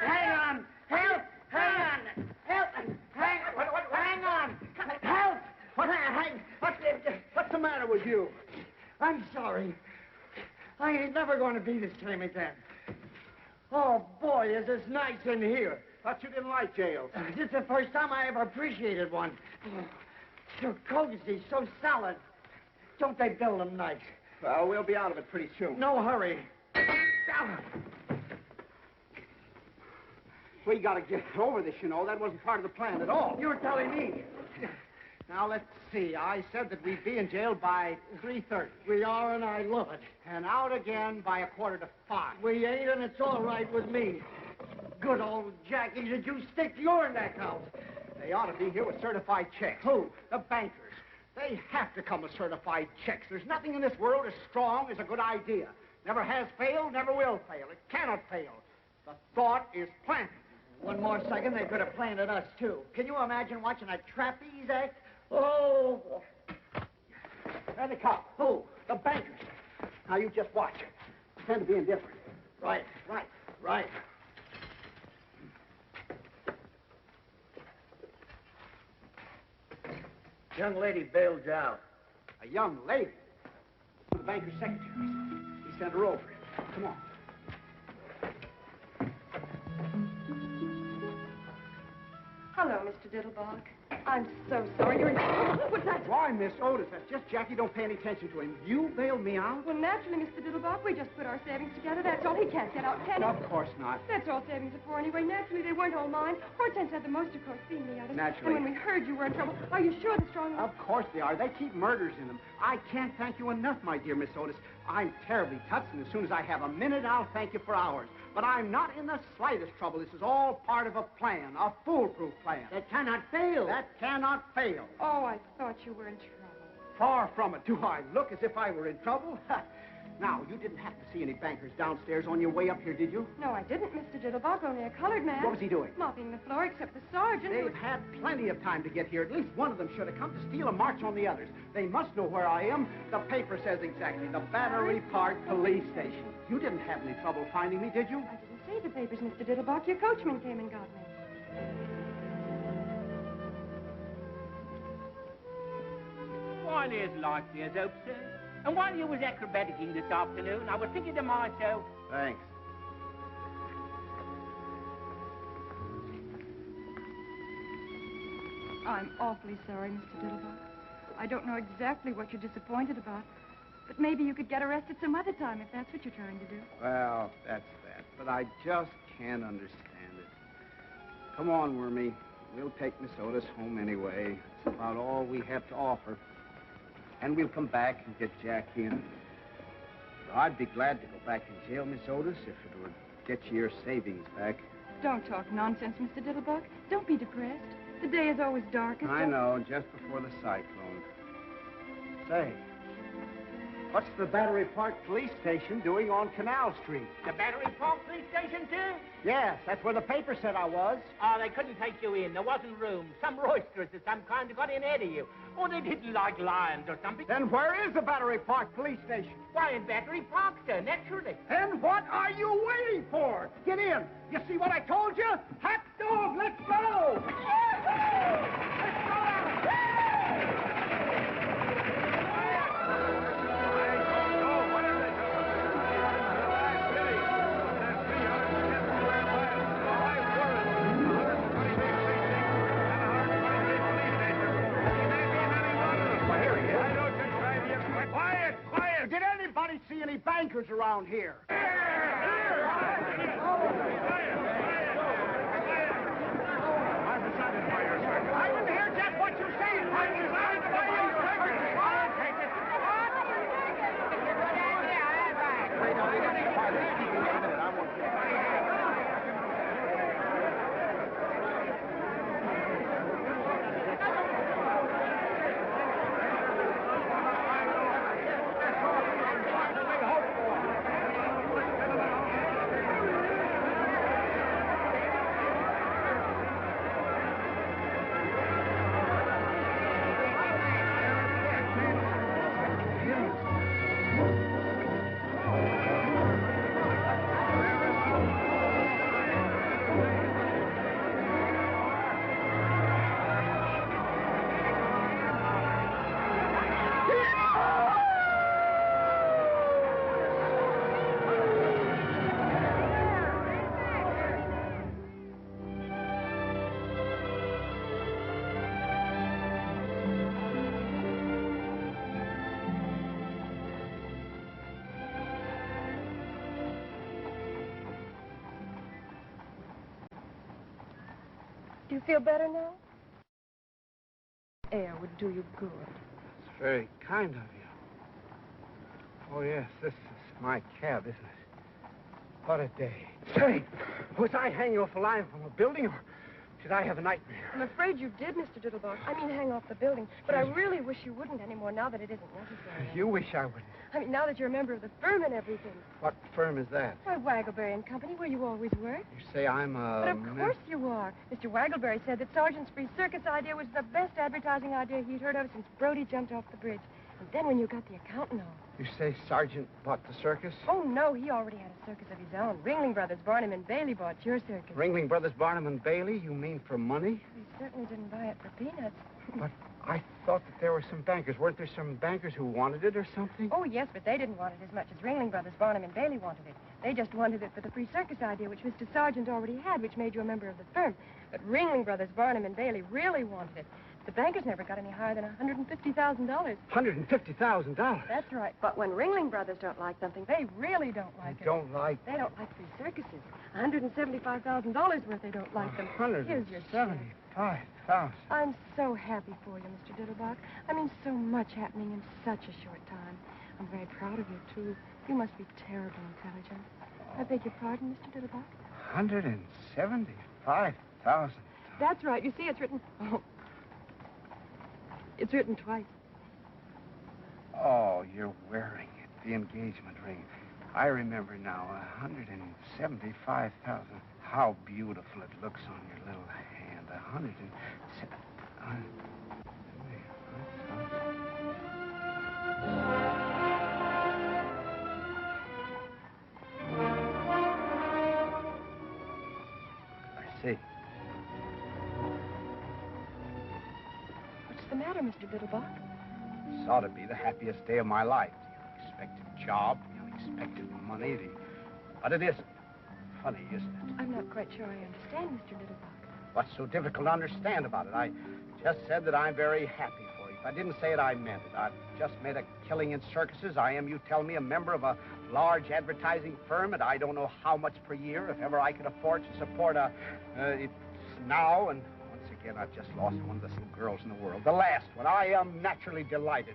Speaker 6: Hang on! Help! Hang on! Help! Hang on! Help!
Speaker 15: What's the matter with you?
Speaker 6: I'm sorry. I ain't never going to be this time again. Oh, boy, is this nice in here.
Speaker 15: Thought you didn't like jails.
Speaker 6: This is the first time I ever appreciated one. So cozy, so solid. Don't they build them nice?
Speaker 15: Well, we'll be out of it pretty soon.
Speaker 6: No hurry.
Speaker 15: We gotta get over this, you know. That wasn't part of the plan at all.
Speaker 6: You're telling me.
Speaker 15: Now, let's see. I said that we'd be in jail by 3:30.
Speaker 6: We are, and I love it.
Speaker 15: And out again by 4:45.
Speaker 6: We ain't, and it's all right with me. Good old Jackie, did you stick your neck out?
Speaker 15: They ought to be here with certified checks.
Speaker 6: Who?
Speaker 15: The bankers. They have to come with certified checks. There's nothing in this world as strong as a good idea. Never has failed, never will fail. It cannot fail. The thought is planted.
Speaker 6: One more second, they could have planted us, too. Can you imagine watching a trapeze act? Oh.
Speaker 15: There they come.
Speaker 6: Who?
Speaker 15: The bankers. Now, you just watch. Pretend to be indifferent.
Speaker 6: Right.
Speaker 13: Young lady bailed you out.
Speaker 15: A young lady. The banker's secretary. He sent her over. Come on.
Speaker 5: Hello, Mr. Diddlebock. I'm so sorry. You're in trouble. What's that?
Speaker 15: Why, Miss Otis? That's just Jackie. Don't pay any attention to him. You bailed me out?
Speaker 5: Well, naturally, Mr. Diddlebock, we just put our savings together. That's all. He can't get out, can he?
Speaker 15: Of course not.
Speaker 5: That's all savings are for anyway. Naturally, they weren't all mine. Hortense had the most, of course, being the others.
Speaker 15: Naturally.
Speaker 5: And when we heard you were in trouble, are you sure the strong...
Speaker 15: Of course they are. They keep murders in them. I can't thank you enough, my dear Miss Otis. I'm terribly touched, and as soon as I have a minute, I'll thank you for hours. But I'm not in the slightest trouble. This is all part of a plan, a foolproof plan.
Speaker 6: That cannot fail.
Speaker 15: That cannot fail.
Speaker 5: Oh, I thought you were in trouble.
Speaker 15: Far from it. Do I look as if I were in trouble? Now, you didn't happen to see any bankers downstairs on your way up here, did you?
Speaker 5: No, I didn't, Mr. Diddlebock. Only a colored man.
Speaker 15: What was he doing?
Speaker 5: Mopping the floor, except the sergeant.
Speaker 15: They've had plenty of time to get here. At least one of them should have come to steal a march on the others. They must know where I am. The paper says exactly. The Battery Park Police Station. You didn't have any trouble finding me, did you?
Speaker 5: I didn't see the papers, Mr. Diddlebock. Your coachman came and got me.
Speaker 12: Why, there's life, there's hope, sir. And while you was acrobaticking this afternoon, I was thinking to myself...
Speaker 13: Thanks.
Speaker 5: I'm awfully sorry, Mr. Diddlebock. I don't know exactly what you're disappointed about, but maybe you could get arrested some other time if that's what you're trying to do.
Speaker 7: Well, that's that. But I just can't understand it. Come on, Wormy. We'll take Miss Otis home anyway. It's about all we have to offer. And we'll come back and get Jack in. I'd be glad to go back in jail, Miss Otis, if it would get you your savings back.
Speaker 5: Don't talk nonsense, Mr. Diddlebock. Don't be depressed. The day is always darkest.
Speaker 7: I know, just before the cyclone.
Speaker 15: Say, what's the Battery Park Police Station doing on Canal Street?
Speaker 12: The Battery Park Police Station, too?
Speaker 15: Yes, that's where the paper said I was.
Speaker 12: Oh, they couldn't take you in. There wasn't room. Some roisterers of some kind got in ahead of you. Or they didn't like lions or something.
Speaker 15: Then where is the Battery Park Police Station?
Speaker 12: Why, in Battery Park, sir, naturally.
Speaker 15: And what are you waiting for? Get in. You see what I told you? Hot dog, let's go! Let's go!
Speaker 8: Quiet!
Speaker 15: Did anybody see any bankers around here?
Speaker 8: I'm decided by your circus.
Speaker 15: I didn't hear just what you said. I'm decided by your circus. I'll take it.
Speaker 5: Do you feel better now? Air would do you good.
Speaker 3: It's very kind of you. Oh, yes, this is my cab, isn't it? What a day. Say, was I hanging off a line from a building, or did I have a nightmare?
Speaker 5: I'm afraid you did, Mr. Diddlebock. I mean, hang off the building. But I really wish you wouldn't anymore now that it isn't necessary.
Speaker 3: You wish I wouldn't.
Speaker 5: I mean, now that you're a member of the firm and everything.
Speaker 3: What firm is that?
Speaker 5: Why, Waggleberry and Company, where you always work.
Speaker 3: You say I'm a...
Speaker 5: But of course you are. Mr. Waggleberry said that Sergeant's free circus idea was the best advertising idea he'd heard of since Brody jumped off the bridge. And then when you got the accountant on.
Speaker 3: You say Sergeant bought the circus?
Speaker 5: Oh, no, he already had a circus of his own. Ringling Brothers, Barnum and Bailey bought your circus.
Speaker 3: Ringling Brothers, Barnum and Bailey? You mean for money?
Speaker 5: He certainly didn't buy it for peanuts.
Speaker 3: But I thought that there were some bankers. Weren't there some bankers who wanted it or something?
Speaker 5: Oh, yes, but they didn't want it as much as Ringling Brothers, Barnum and Bailey wanted it. They just wanted it for the free circus idea, which Mr. Sargent already had, which made you a member of the firm. But Ringling Brothers, Barnum and Bailey really wanted it. The bankers never got any higher than $150,000.
Speaker 3: $150,000?
Speaker 5: That's right. But when Ringling Brothers don't like something, they really don't like it.
Speaker 3: Don't like...
Speaker 5: They don't like free circuses. $175,000 worth they don't like them. Here's your check.
Speaker 3: $175,000.
Speaker 5: I'm so happy for you, Mr. Diddlebock. I mean, so much happening in such a short time. I'm very proud of you, too. You must be terribly intelligent. I beg your pardon, Mr. Diddlebock?
Speaker 3: $175,000.
Speaker 5: That's right. You see, it's written... Oh. It's written twice.
Speaker 3: Oh, you're wearing it, the engagement ring. I remember now, $175,000. How beautiful it looks on your little hand. I see.
Speaker 5: What's the matter, Mr. Diddlebock?
Speaker 3: This ought to be the happiest day of my life. The unexpected job, the unexpected money, but it isn't. Funny, isn't it?
Speaker 5: I'm not quite sure I understand, Mr. Diddlebock.
Speaker 3: What's so difficult to understand about it? I just said that I'm very happy for you. If I didn't say it, I meant it. I've just made a killing in circuses. I am, you tell me, a member of a large advertising firm, and I don't know how much per year, if ever I could afford to support it's now, and once again, I've just lost one of the little girls in the world. The last one. I am naturally delighted.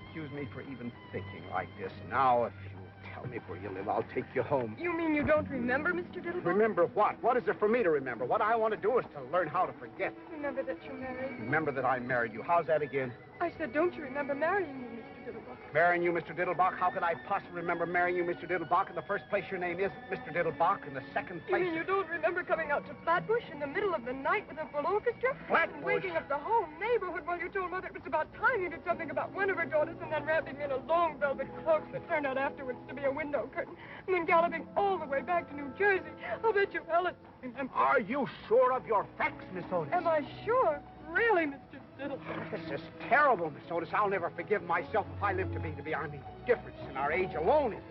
Speaker 3: Excuse me for even thinking like this. Now, if you tell me where you live, I'll take you home.
Speaker 5: You mean you don't remember, Mr. Diddlebock?
Speaker 3: Remember what? What is there for me to remember? What I want to do is to learn how to forget.
Speaker 5: Remember that you're married?
Speaker 3: Remember that I married you. How's that again?
Speaker 5: I said, don't you remember marrying me, Mr. Diddlebock?
Speaker 3: Marrying you, Mr. Diddlebock? How could I possibly remember marrying you, Mr. Diddlebock? In the first place, your name isn't Mr. Diddlebock. In the second place...
Speaker 5: You mean you don't remember coming out to Flatbush in the middle of the night with a full orchestra?
Speaker 3: Flatbush?
Speaker 5: And waking up the whole neighborhood while you told Mother it was about time you did something about one of her daughters, and then wrapping me in a long velvet cloak that turned out afterwards to be a window curtain, and then galloping all the way back to New Jersey. I'll bet you Ellen...
Speaker 3: Are you sure of your facts, Miss Otis?
Speaker 5: Am I sure? Really, Mr. Diddlebock?
Speaker 3: This is terrible, Miss Otis. I'll never forgive myself if I live to be. I mean, difference in our age alone is.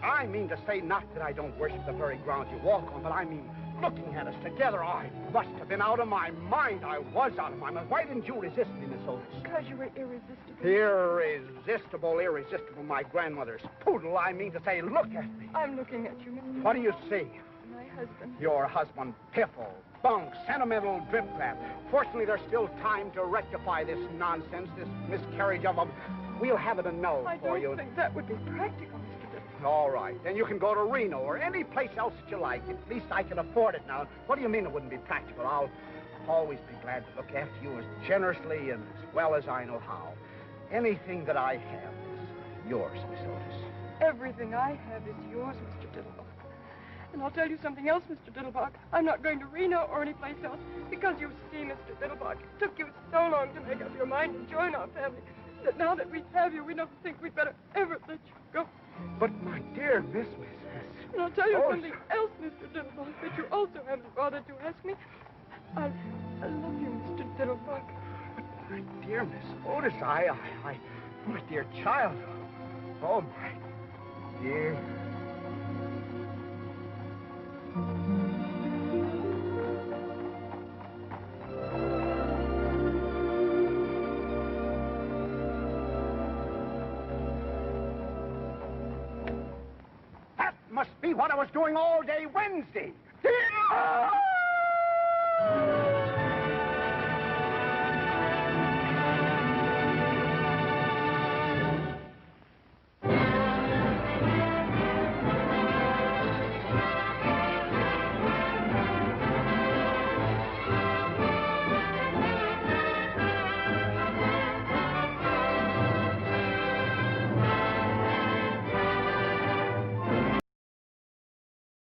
Speaker 3: I mean to say not that I don't worship the very ground you walk on, but I mean
Speaker 15: looking at us together. I must have been out of my mind. I was out of my mind. Why didn't you resist me, Miss Otis?
Speaker 5: Because you were irresistible.
Speaker 15: Irresistible, irresistible. My grandmother's poodle, I mean to say. Look at me.
Speaker 5: I'm looking at you, Mr.
Speaker 15: What do you see?
Speaker 5: My husband.
Speaker 15: Your husband, piffle, bunk, sentimental drip-crap. Fortunately, there's still time to rectify this nonsense, this miscarriage of a... We'll have it a no for you.
Speaker 5: I don't think that would be practical, Mr. Diddlebock.
Speaker 15: All right. Then you can go to Reno or any place else that you like. At least I can afford it now. What do you mean it wouldn't be practical? I'll always be glad to look after you as generously and as well as I know how. Anything that I have is yours, Miss Otis.
Speaker 5: Everything I have is yours, Mr. Diddlebock. And I'll tell you something else, Mr. Diddlebock. I'm not going to Reno or any place else because you see, Mr. Diddlebock, it took you so long to make up your mind and join our family that now that we have you, we don't think we'd better ever let you go.
Speaker 15: But, my dear Miss...
Speaker 5: And I'll tell you something else, Mr. Diddlebock, that you also haven't bothered to ask me. I love you, Mr. Diddlebock.
Speaker 15: But, my dear Miss Otis, my dear child. Oh, my dear... Must be what I was doing all day Wednesday.